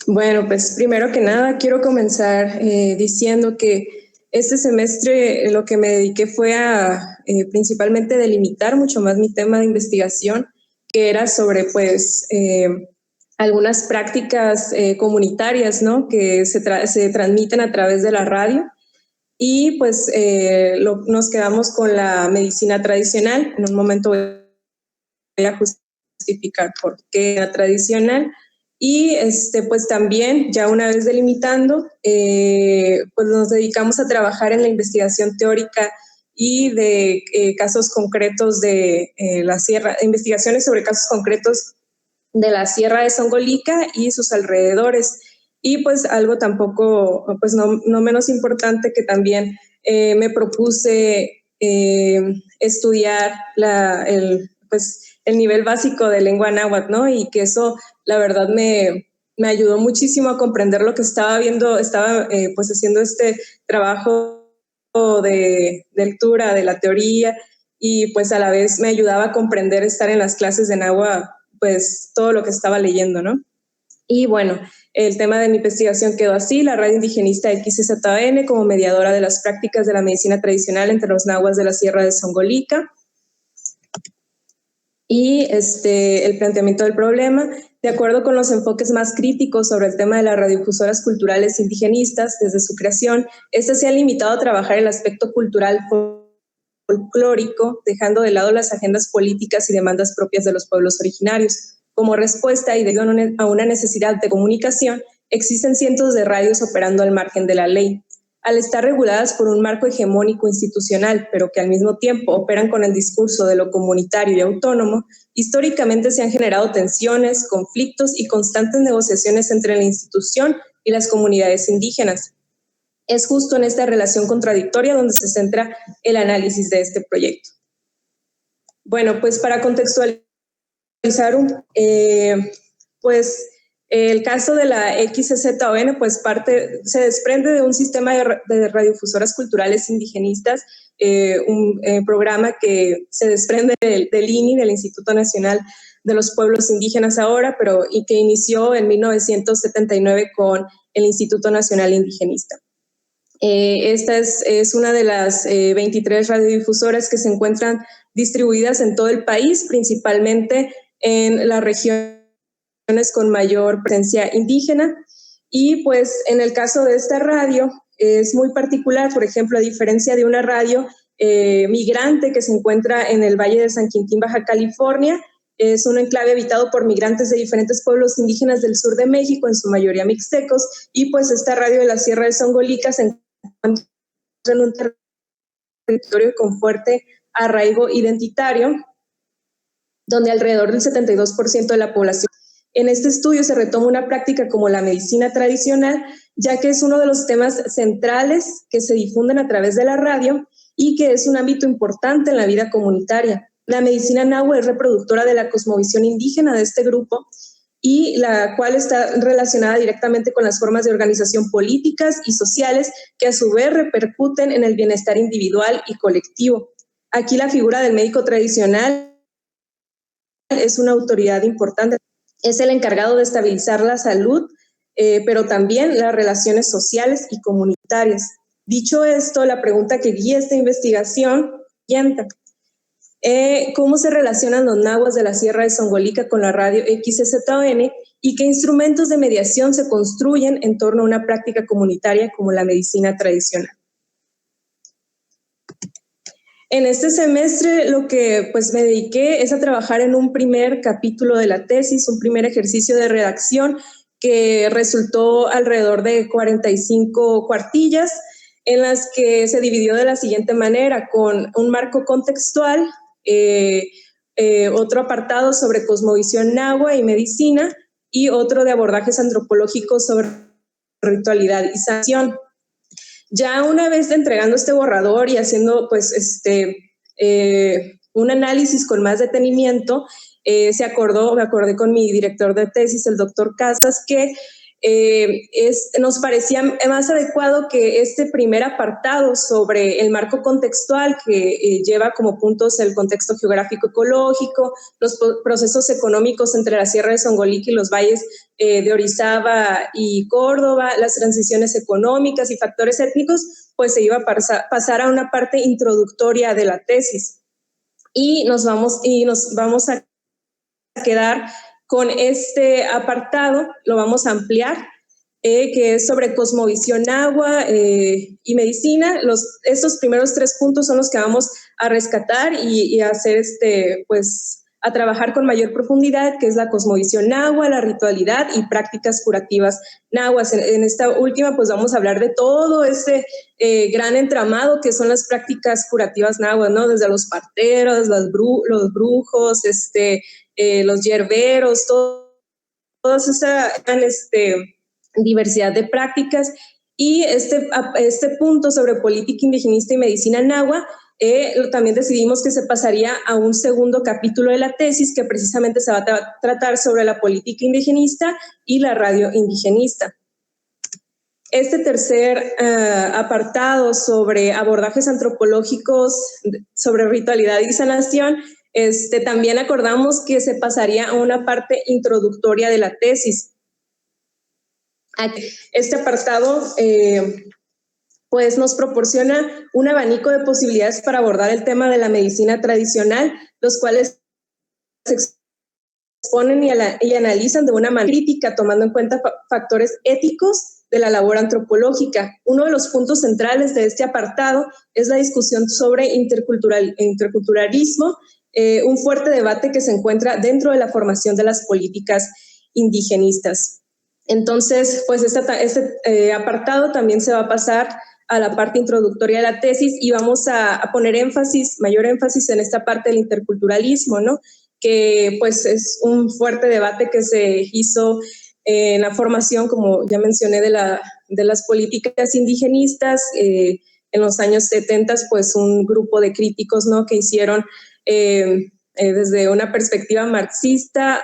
Bueno, pues primero que nada quiero comenzar diciendo que este semestre lo que me dediqué fue a principalmente delimitar mucho más mi tema de investigación, que era sobre pues algunas prácticas comunitarias, ¿no? Que se transmiten a través de la radio. Y pues nos quedamos con la medicina tradicional. En un momento voy a ajustar justificar por qué la tradicional. Y pues también, ya una vez delimitando, pues nos dedicamos a trabajar en la investigación teórica y de casos concretos de la sierra, investigaciones sobre casos concretos de la Sierra de Songolica y sus alrededores. Y pues algo tampoco, pues no menos importante, que también me propuse estudiar el nivel básico de lengua náhuatl, ¿no? Y que eso, la verdad, me ayudó muchísimo a comprender lo que estaba viendo. Estaba pues haciendo este trabajo de lectura de la teoría, y pues a la vez me ayudaba a comprender, estar en las clases de náhuatl, pues todo lo que estaba leyendo, ¿no? Y bueno, el tema de mi investigación quedó así: la radio indigenista XZN como mediadora de las prácticas de la medicina tradicional entre los nahuas de la Sierra de Songolica. Y el planteamiento del problema: de acuerdo con los enfoques más críticos sobre el tema de las radiodifusoras culturales indigenistas, desde su creación, este se ha limitado a trabajar el aspecto cultural folclórico, dejando de lado las agendas políticas y demandas propias de los pueblos originarios. Como respuesta, y debido a una necesidad de comunicación, existen cientos de radios operando al margen de la ley. Al estar reguladas por un marco hegemónico institucional, pero que al mismo tiempo operan con el discurso de lo comunitario y autónomo, históricamente se han generado tensiones, conflictos y constantes negociaciones entre la institución y las comunidades indígenas. Es justo en esta relación contradictoria donde se centra el análisis de este proyecto. Bueno, pues para contextualizar, pues el caso de la XZON pues se desprende de un sistema de radiodifusoras culturales indigenistas, un programa que se desprende del INI, del Instituto Nacional de los Pueblos Indígenas ahora, y que inició en 1979 con el Instituto Nacional Indigenista. Esta es una de las 23 radiodifusoras que se encuentran distribuidas en todo el país, principalmente en las regiones con mayor presencia indígena. Y pues en el caso de esta radio es muy particular. Por ejemplo, a diferencia de una radio migrante que se encuentra en el Valle de San Quintín, Baja California, es un enclave habitado por migrantes de diferentes pueblos indígenas del sur de México, en su mayoría mixtecos, y pues esta radio de la Sierra de Songolica se encuentra en un territorio con fuerte arraigo identitario, donde alrededor del 72% de la población. En este estudio se retoma una práctica como la medicina tradicional, ya que es uno de los temas centrales que se difunden a través de la radio y que es un ámbito importante en la vida comunitaria. La medicina náhuatl es reproductora de la cosmovisión indígena de este grupo, y la cual está relacionada directamente con las formas de organización políticas y sociales que a su vez repercuten en el bienestar individual y colectivo. Aquí la figura del médico tradicional es una autoridad importante. Es el encargado de estabilizar la salud, pero también las relaciones sociales y comunitarias. Dicho esto, la pregunta que guía esta investigación es ¿cómo se relacionan los nahuas de la Sierra de Songolica con la radio XZON y qué instrumentos de mediación se construyen en torno a una práctica comunitaria como la medicina tradicional? En este semestre lo que pues me dediqué es a trabajar en un primer capítulo de la tesis, un primer ejercicio de redacción que resultó alrededor de 45 cuartillas, en las que se dividió de la siguiente manera: con un marco contextual, otro apartado sobre cosmovisión náhuatl y medicina, y otro de abordajes antropológicos sobre ritualidad y sanación. Ya una vez entregando este borrador y haciendo pues un análisis con más detenimiento, me acordé con mi director de tesis, el doctor Casas, que nos parecía más adecuado que este primer apartado sobre el marco contextual, que lleva como puntos el contexto geográfico ecológico, los procesos económicos entre la Sierra de Songolica y los valles de Orizaba y Córdoba, las transiciones económicas y factores étnicos, pues se iba a pasar a una parte introductoria de la tesis. Y nos vamos a quedar con este apartado, lo vamos a ampliar, que es sobre cosmovisión náhuatl y medicina. Estos primeros 3 puntos son los que vamos a rescatar y a hacer a trabajar con mayor profundidad, que es la cosmovisión náhuatl, la ritualidad y prácticas curativas náhuatl. En esta última, pues vamos a hablar de todo ese gran entramado que son las prácticas curativas náhuatl, ¿no? Desde los parteros, los brujos, los hierberos, toda esa diversidad de prácticas. Y este punto sobre política indigenista y medicina náhuatl, también decidimos que se pasaría a un segundo capítulo de la tesis que precisamente se va a tratar sobre la política indigenista y la radio indigenista. Este tercer apartado sobre abordajes antropológicos sobre ritualidad y sanación, también acordamos que se pasaría a una parte introductoria de la tesis. Este apartado pues nos proporciona un abanico de posibilidades para abordar el tema de la medicina tradicional, los cuales se exponen y analizan de una manera crítica, tomando en cuenta factores éticos de la labor antropológica. Uno de los puntos centrales de este apartado es la discusión sobre interculturalismo, un fuerte debate que se encuentra dentro de la formación de las políticas indigenistas. Entonces, pues este apartado también se va a pasar a la parte introductoria de la tesis y vamos a poner mayor énfasis en esta parte del interculturalismo, ¿no? Que pues es un fuerte debate que se hizo en la formación, como ya mencioné, de las políticas indigenistas. En los años 70, pues un grupo de críticos, ¿no? Que hicieron desde una perspectiva marxista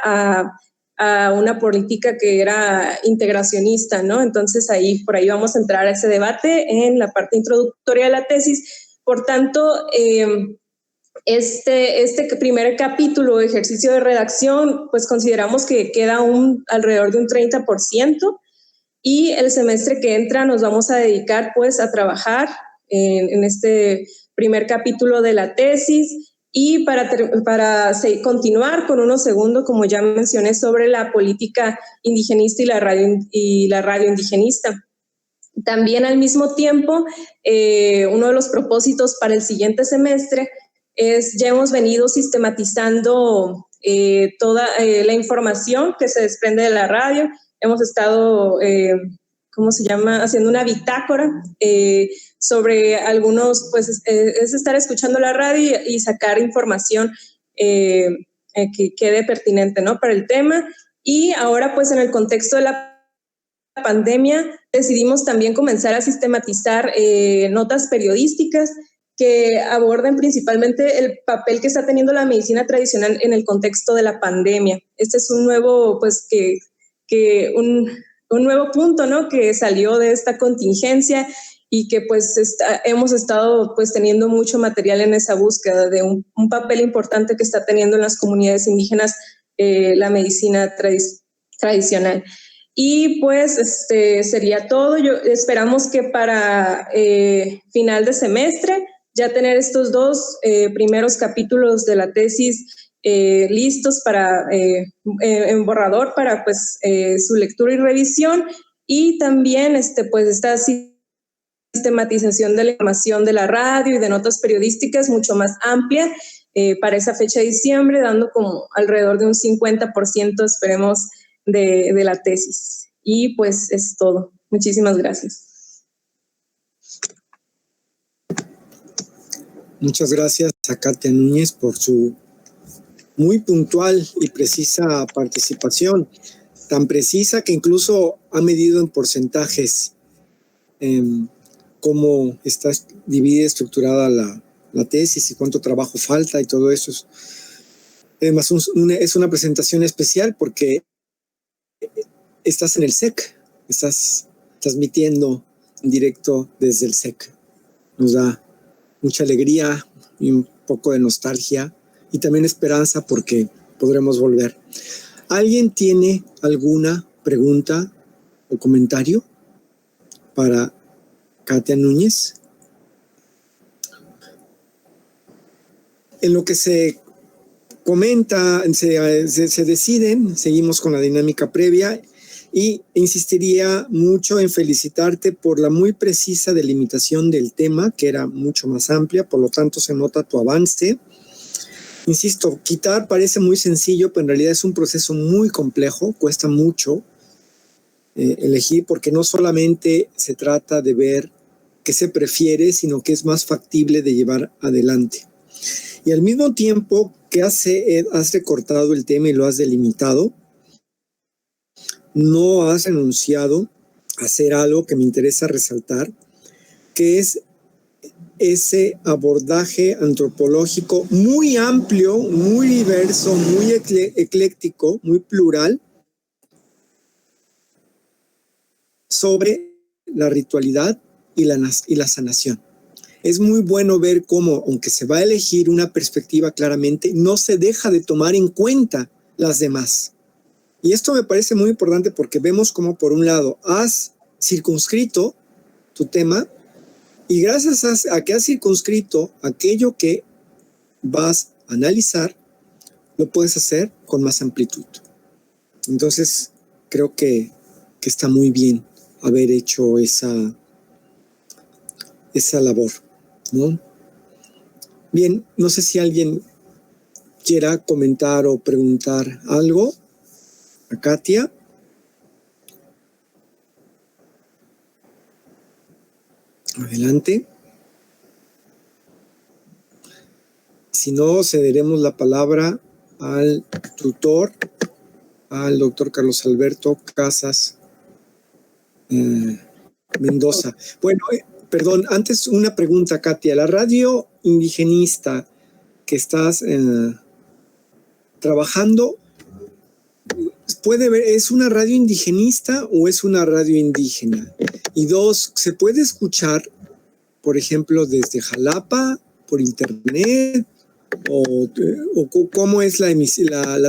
a una política que era integracionista, ¿no? Entonces por ahí vamos a entrar a ese debate en la parte introductoria de la tesis. Por tanto, este primer capítulo, ejercicio de redacción, pues consideramos que queda alrededor de un 30%, y el semestre que entra nos vamos a dedicar pues a trabajar en este primer capítulo de la tesis. Y para continuar con uno segundo, como ya mencioné, sobre la política indigenista y la radio indigenista. También al mismo tiempo, uno de los propósitos para el siguiente semestre ya hemos venido sistematizando toda la información que se desprende de la radio. Hemos estado, haciendo una bitácora sobre algunos, pues es estar escuchando la radio y sacar información que quede pertinente, ¿no? Para el tema. Y ahora, pues en el contexto de la pandemia, decidimos también comenzar a sistematizar notas periodísticas que aborden principalmente el papel que está teniendo la medicina tradicional en el contexto de la pandemia. Este es un nuevo, pues un nuevo punto, ¿no? Que salió de esta contingencia y que pues hemos estado pues teniendo mucho material en esa búsqueda de un papel importante que está teniendo en las comunidades indígenas la medicina tradicional. Y pues sería todo. Esperamos que para final de semestre ya tener estos dos primeros capítulos de la tesis listos en borrador para pues su lectura y revisión, y también pues esta sistematización de la información de la radio y de notas periodísticas mucho más amplia para esa fecha de diciembre, dando como alrededor de un 50%, esperemos, de la tesis. Y pues es todo. Muchísimas gracias. Muchas gracias a Katia Núñez por su muy puntual y precisa participación, tan precisa que incluso ha medido en porcentajes cómo está dividida, estructurada la tesis y cuánto trabajo falta y todo eso. Además, es una presentación especial porque estás en el SEC, estás transmitiendo en directo desde el SEC. Nos da mucha alegría y un poco de nostalgia y también esperanza porque podremos volver. ¿Alguien tiene alguna pregunta o comentario para Katia Núñez? En lo que se comenta, se deciden, seguimos con la dinámica previa y insistiría mucho en felicitarte por la muy precisa delimitación del tema, que era mucho más amplia, por lo tanto se nota tu avance. Insisto, quitar parece muy sencillo, pero en realidad es un proceso muy complejo, cuesta mucho elegir, porque no solamente se trata de ver qué se prefiere, sino que es más factible de llevar adelante. Y al mismo tiempo que has recortado el tema y lo has delimitado, no has renunciado a hacer algo que me interesa resaltar, que es ese abordaje antropológico muy amplio, muy diverso, muy ecléctico, muy plural, sobre la ritualidad y la sanación. Es muy bueno ver cómo, aunque se va a elegir una perspectiva claramente, no se deja de tomar en cuenta las demás. Y esto me parece muy importante porque vemos cómo, por un lado, has circunscrito tu tema, y gracias a que has circunscrito aquello que vas a analizar, lo puedes hacer con más amplitud. Entonces, creo que está muy bien haber hecho esa labor, ¿no? Bien, no sé si alguien quiera comentar o preguntar algo. A Katia. Adelante. Si no, cederemos la palabra al tutor, al doctor Carlos Alberto Casas Mendoza. Bueno, perdón, antes una pregunta, Katia. La radio indigenista que estás trabajando, ¿puede ver, es una radio indigenista o es una radio indígena? Y dos, ¿se puede escuchar, por ejemplo, desde Jalapa, por internet? ¿O cómo es la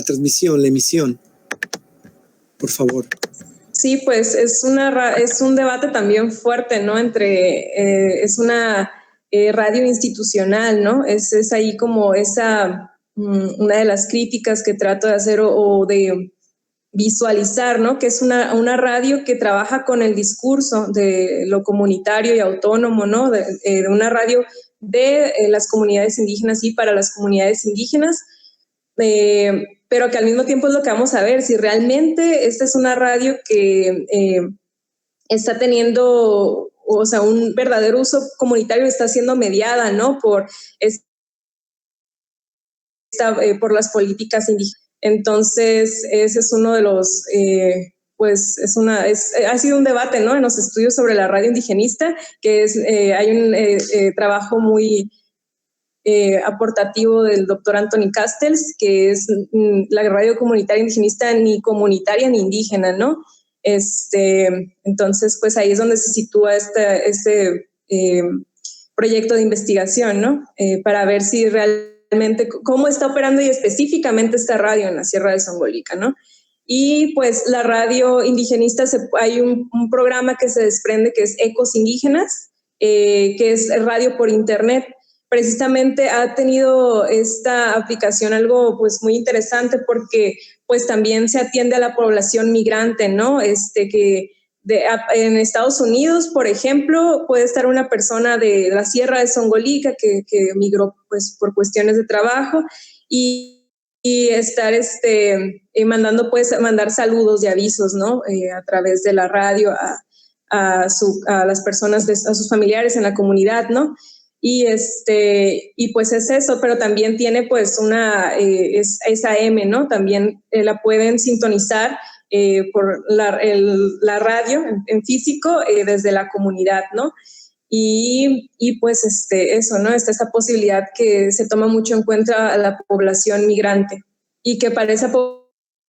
transmisión, la emisión? Por favor. Sí, pues es un debate también fuerte, ¿no? Es una radio institucional, ¿no? Es ahí como una de las críticas que trato de hacer o de visualizar, ¿no? Que es una radio que trabaja con el discurso de lo comunitario y autónomo, ¿no? De una radio de las comunidades indígenas y para las comunidades indígenas, pero que al mismo tiempo es lo que vamos a ver, si realmente esta es una radio que está teniendo, o sea, un verdadero uso comunitario, está siendo mediada, ¿no? Por las políticas indígenas. Entonces, ese es uno de los, ha sido un debate, ¿no? En los estudios sobre la radio indigenista, que hay un trabajo muy aportativo del doctor Anthony Castells, que es la radio comunitaria indigenista ni comunitaria ni indígena, ¿no? Entonces, pues ahí es donde se sitúa este proyecto de investigación, ¿no? Para ver si realmente cómo está operando y específicamente esta radio en la Sierra de Songolica, ¿no? Y pues la radio indigenista, hay un programa que se desprende que es Ecos Indígenas, que es radio por internet. Precisamente ha tenido esta aplicación algo pues muy interesante porque pues también se atiende a la población migrante, ¿no? En Estados Unidos, por ejemplo, puede estar una persona de la Sierra de Songolica que migró pues por cuestiones de trabajo y estar mandar saludos y avisos, ¿no? A través de la radio a las personas, a sus familiares en la comunidad, ¿no? Y pues es eso, pero también tiene pues esa M, ¿no? También la pueden sintonizar por la radio en físico desde la comunidad, ¿no? Y pues eso, ¿no? Está esa posibilidad que se toma mucho en cuenta a la población migrante y que para esa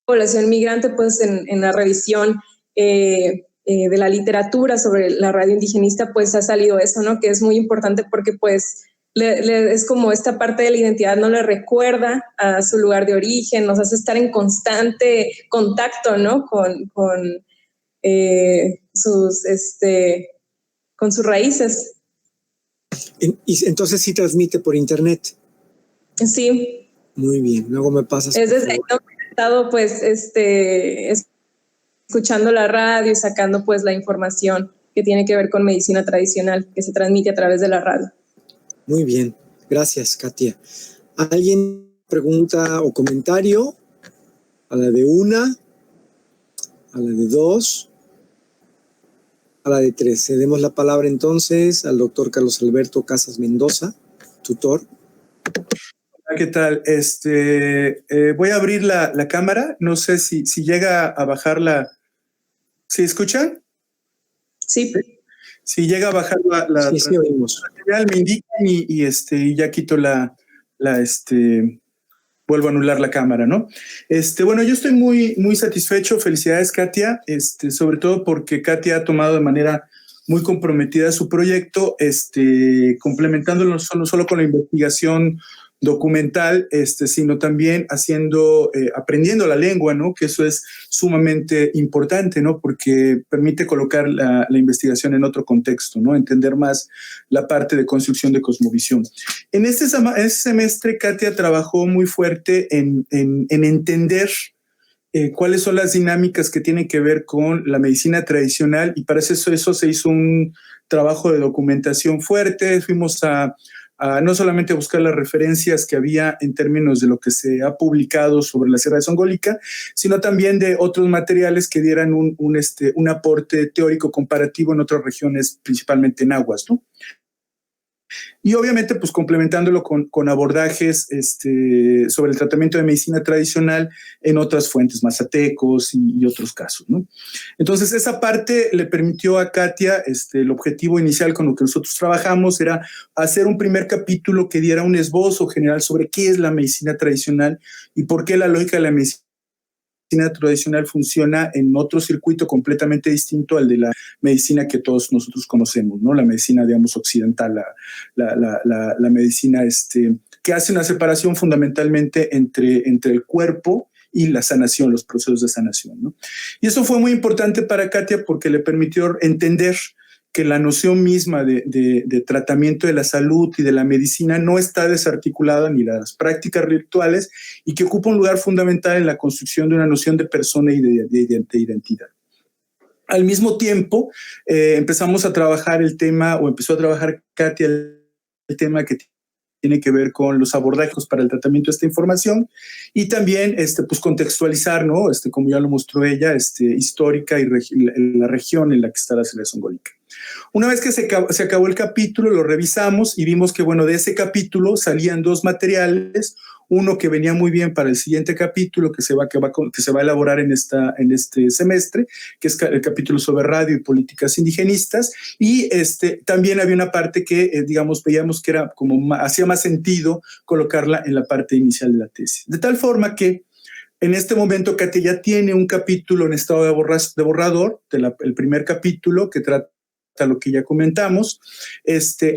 población migrante pues en la revisión de la literatura sobre la radio indigenista pues ha salido eso, ¿no? Que es muy importante porque pues es como esta parte de la identidad no le recuerda a su lugar de origen, nos hace estar en constante contacto, ¿no? Con sus raíces. Y entonces sí transmite por internet. Sí. Muy bien, luego me pasas. Es desde ahí donde he estado pues escuchando la radio y sacando pues la información que tiene que ver con medicina tradicional que se transmite a través de la radio. Muy bien, gracias, Katia. ¿Alguien pregunta o comentario? A la de 1, a la de 2, a la de 3. Cedemos la palabra entonces al doctor Carlos Alberto Casas Mendoza, tutor. Hola, ¿qué tal? Voy a abrir la cámara. No sé si llega a bajar la... ¿Sí escuchan? Sí. Si llega a bajar la sí, oímos. Me indican y ya quito vuelvo a anular la cámara, ¿no? Bueno, yo estoy muy satisfecho. Felicidades, Katia, sobre todo porque Katia ha tomado de manera muy comprometida su proyecto, complementándolo no solo con la investigación documental, sino también aprendiendo la lengua, ¿no? Que eso es sumamente importante, ¿no? Porque permite colocar la investigación en otro contexto, ¿no? Entender más la parte de construcción de cosmovisión. En este semestre, Katia trabajó muy fuerte en entender cuáles son las dinámicas que tienen que ver con la medicina tradicional, y para eso se hizo un trabajo de documentación fuerte. Fuimos a no solamente buscar las referencias que había en términos de lo que se ha publicado sobre la Sierra de Songolica, sino también de otros materiales que dieran un aporte teórico comparativo en otras regiones, principalmente en aguas, ¿no? Y obviamente, pues complementándolo con abordajes sobre el tratamiento de medicina tradicional en otras fuentes, mazatecos y otros casos, ¿no? Entonces, esa parte le permitió a Katia, el objetivo inicial con lo que nosotros trabajamos era hacer un primer capítulo que diera un esbozo general sobre qué es la medicina tradicional y por qué la lógica de la medicina tradicional funciona en otro circuito completamente distinto al de la medicina que todos nosotros conocemos, ¿no? La medicina, digamos, occidental, la medicina que hace una separación fundamentalmente entre el cuerpo y la sanación, los procesos de sanación, ¿no? Y eso fue muy importante para Katia porque le permitió entender que la noción misma de tratamiento de la salud y de la medicina no está desarticulada ni las prácticas rituales, y que ocupa un lugar fundamental en la construcción de una noción de persona y de identidad. Al mismo tiempo, empezamos a trabajar empezó a trabajar Katia el tema que tiene que ver con los abordajes para el tratamiento de esta información, y también pues contextualizar, ¿no? Como ya lo mostró ella, histórica y la región en la que está la Sierra de Songolica. Una vez que se acabó el capítulo, lo revisamos y vimos que, bueno, de ese capítulo salían 2 materiales, uno que venía muy bien para el siguiente capítulo que se va a elaborar en este semestre, que es el capítulo sobre radio y políticas indigenistas, y también había una parte que, digamos, veíamos que era hacía más sentido colocarla en la parte inicial de la tesis. De tal forma que en este momento Katia ya tiene un capítulo en estado de borrador, el primer capítulo que trata lo que ya comentamos.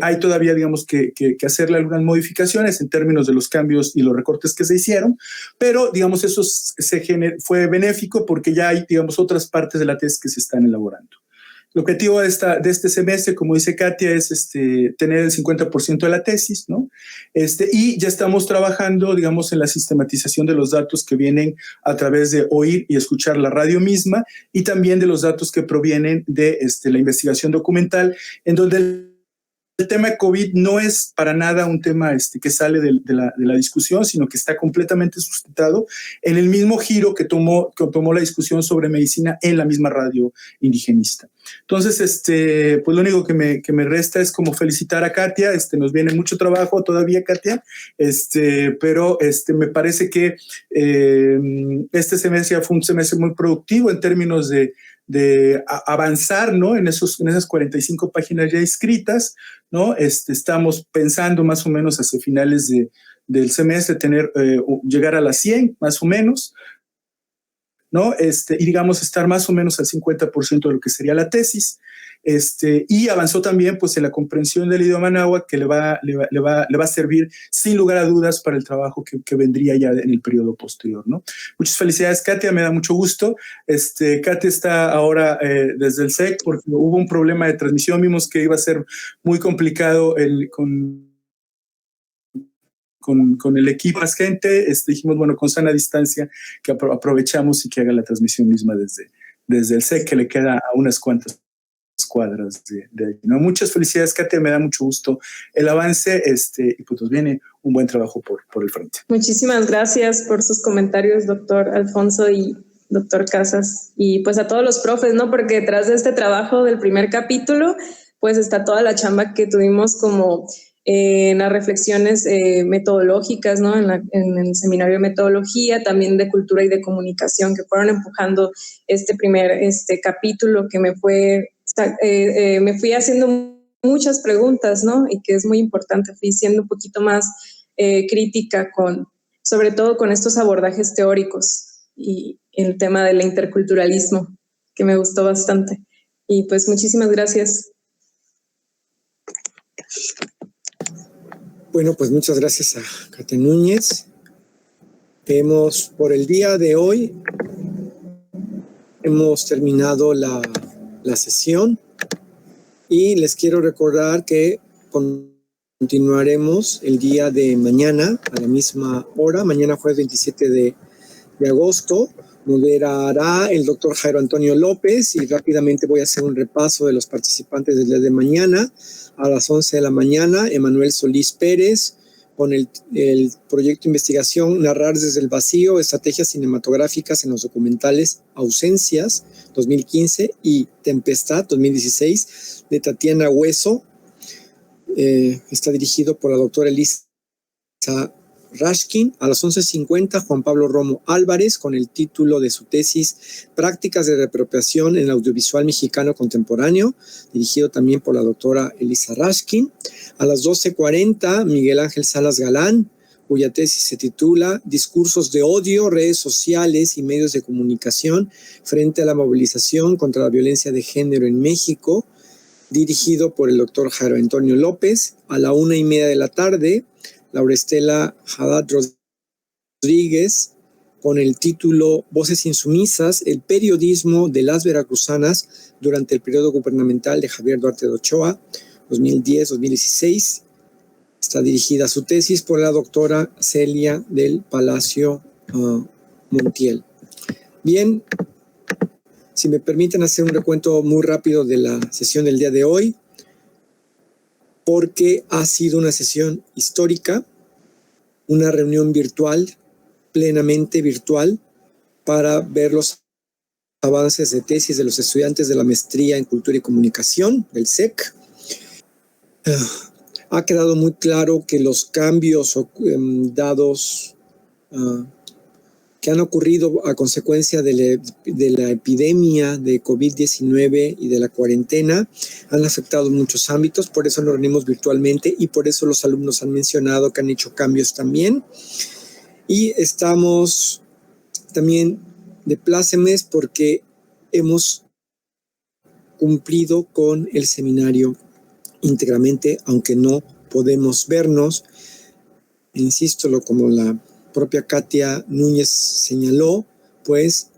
Hay todavía, digamos, que hacerle algunas modificaciones en términos de los cambios y los recortes que se hicieron, pero, digamos, eso fue benéfico porque ya hay, digamos, otras partes de la tesis que se están elaborando. El objetivo de este semestre, como dice Katia, es tener el 50% de la tesis, ¿no? Y ya estamos trabajando, digamos, en la sistematización de los datos que vienen a través de oír y escuchar la radio misma, y también de los datos que provienen de la investigación documental, en donde el tema de COVID no es para nada un tema que sale de la discusión, sino que está completamente sustentado en el mismo giro que tomó la discusión sobre medicina en la misma radio indigenista. Entonces, pues lo único que me resta es como felicitar a Katia. Nos viene mucho trabajo todavía, Katia, pero me parece que este semestre fue un semestre muy productivo en términos de avanzar, ¿no? En esas 45 páginas ya escritas, ¿no? Estamos pensando más o menos hacia finales del semestre llegar a las 100, más o menos, ¿no? Y digamos estar más o menos al 50% de lo que sería la tesis. Y avanzó también, pues, en la comprensión del idioma náhuatl, que le va a servir sin lugar a dudas para el trabajo que vendría ya en el periodo posterior, ¿no? Muchas felicidades, Katia, me da mucho gusto. Katia está ahora desde el SEC porque hubo un problema de transmisión, vimos que iba a ser muy complicado con el equipo, más gente, dijimos, bueno, con sana distancia, que aprovechamos y que haga la transmisión misma desde el SEC, que le queda a unas cuantas cuadras de ahí, ¿no? Muchas felicidades, Katia, me da mucho gusto el avance, y pues nos viene un buen trabajo por el frente. Muchísimas gracias por sus comentarios, doctor Alfonso y doctor Casas, y pues a todos los profes, ¿no? Porque detrás de este trabajo del primer capítulo, pues está toda la chamba que tuvimos como en las reflexiones metodológicas, ¿no? En el seminario de metodología, también de cultura y de comunicación, que fueron empujando este primer capítulo que me fui haciendo muchas preguntas, ¿no? Y que es muy importante, fui siendo un poquito más crítica sobre todo con estos abordajes teóricos y el tema del interculturalismo, que me gustó bastante. Y pues muchísimas gracias. Bueno, pues muchas gracias a Katia Núñez. Por el día de hoy, hemos terminado la sesión y les quiero recordar que continuaremos el día de mañana a la misma hora. Mañana jueves 27 de agosto. Moderará el doctor Jairo Antonio López y rápidamente voy a hacer un repaso de los participantes del día de mañana. A las 11 de la mañana, Emanuel Solís Pérez con el proyecto de investigación Narrar desde el vacío, estrategias cinematográficas en los documentales Ausencias 2015 y Tempestad 2016 de Tatiana Hueso. Está dirigido por la doctora Elisa Rashkin. A las 11:50, Juan Pablo Romo Álvarez con el título de su tesis Prácticas de reapropiación en el audiovisual mexicano contemporáneo, dirigido también por la doctora Elisa Rashkin. A las 12:40, Miguel Ángel Salas Galán, cuya tesis se titula Discursos de odio, redes sociales y medios de comunicación frente a la movilización contra la violencia de género en México, dirigido por el doctor Jairo Antonio López. A la 1:30 de la tarde, Laura Estela Haddad Rodríguez, con el título Voces insumisas, el periodismo de las veracruzanas durante el periodo gubernamental de Javier Duarte de Ochoa, 2010-2016. Está dirigida su tesis por la doctora Celia del Palacio Montiel. Bien, si me permiten hacer un recuento muy rápido de la sesión del día de hoy, porque ha sido una sesión histórica, una reunión virtual, plenamente virtual, para ver los avances de tesis de los estudiantes de la maestría en Cultura y Comunicación del SEC. Ha quedado muy claro que los cambios dados que han ocurrido a consecuencia de la epidemia de COVID-19 y de la cuarentena han afectado muchos ámbitos, por eso nos reunimos virtualmente y por eso los alumnos han mencionado que han hecho cambios también. Y estamos también de plácemes porque hemos cumplido con el seminario íntegramente, aunque no podemos vernos. Insisto, como la propia Katia Núñez señaló, pues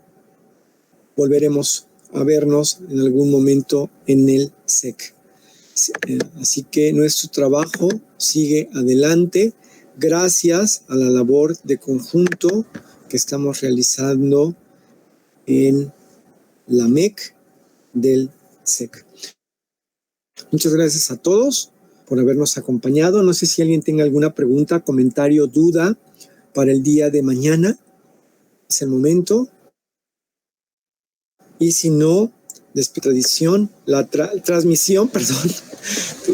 volveremos a vernos en algún momento en el SEC. Así que nuestro trabajo sigue adelante gracias a la labor de conjunto que estamos realizando en la MEC del SEC. Muchas gracias a todos por habernos acompañado. No sé si alguien tenga alguna pregunta, comentario, duda para el día de mañana. Es el momento. Y si no, tradición, transmisión,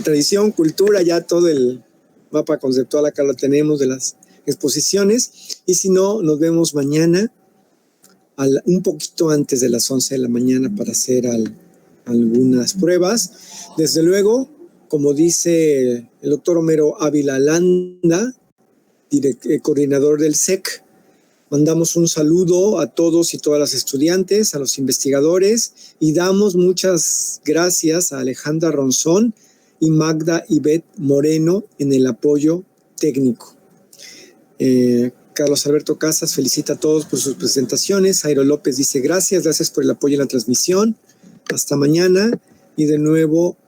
tradición, cultura, ya todo el mapa conceptual acá lo tenemos de las exposiciones. Y si no, nos vemos mañana un poquito antes de las 11 de la mañana para hacer algunas pruebas. Desde luego, como dice el doctor Homero Ávila Landa, coordinador del SEC, mandamos un saludo a todos y todas las estudiantes, a los investigadores, y damos muchas gracias a Alejandra Ronzón y Magda Ivette Moreno en el apoyo técnico. Carlos Alberto Casas felicita a todos por sus presentaciones. Jairo López dice gracias por el apoyo en la transmisión. Hasta mañana. Y de nuevo,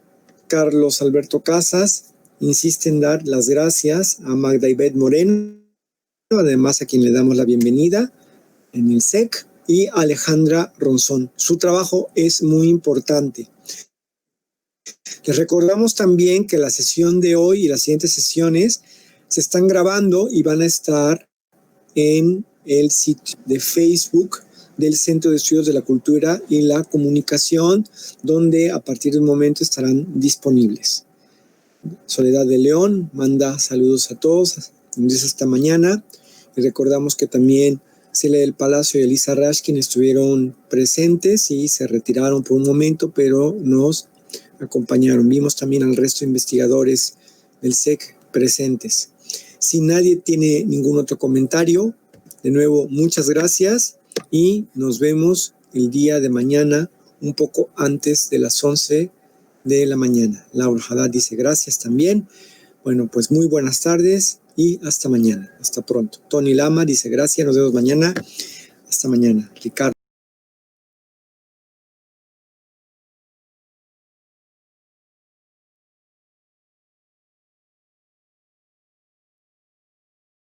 Carlos Alberto Casas insiste en dar las gracias a Magda Ivette Moreno, además a quien le damos la bienvenida en el SEC, y Alejandra Ronzón. Su trabajo es muy importante. Les recordamos también que la sesión de hoy y las siguientes sesiones se están grabando y van a estar en el sitio de Facebook del Centro de Estudios de la Cultura y la Comunicación, donde a partir de un momento estarán disponibles. Soledad de León manda saludos a todos, dice hasta mañana, y recordamos que también Celia del Palacio y Elisa Rashkin estuvieron presentes y se retiraron por un momento, pero nos acompañaron. Vimos también al resto de investigadores del SEC presentes. Si nadie tiene ningún otro comentario, de nuevo, muchas gracias y nos vemos el día de mañana, un poco antes de las 11 de la mañana. Laura Haddad dice gracias también. Bueno, pues muy buenas tardes y hasta mañana. Hasta pronto. Tony Lama dice gracias, nos vemos mañana. Hasta mañana. Ricardo.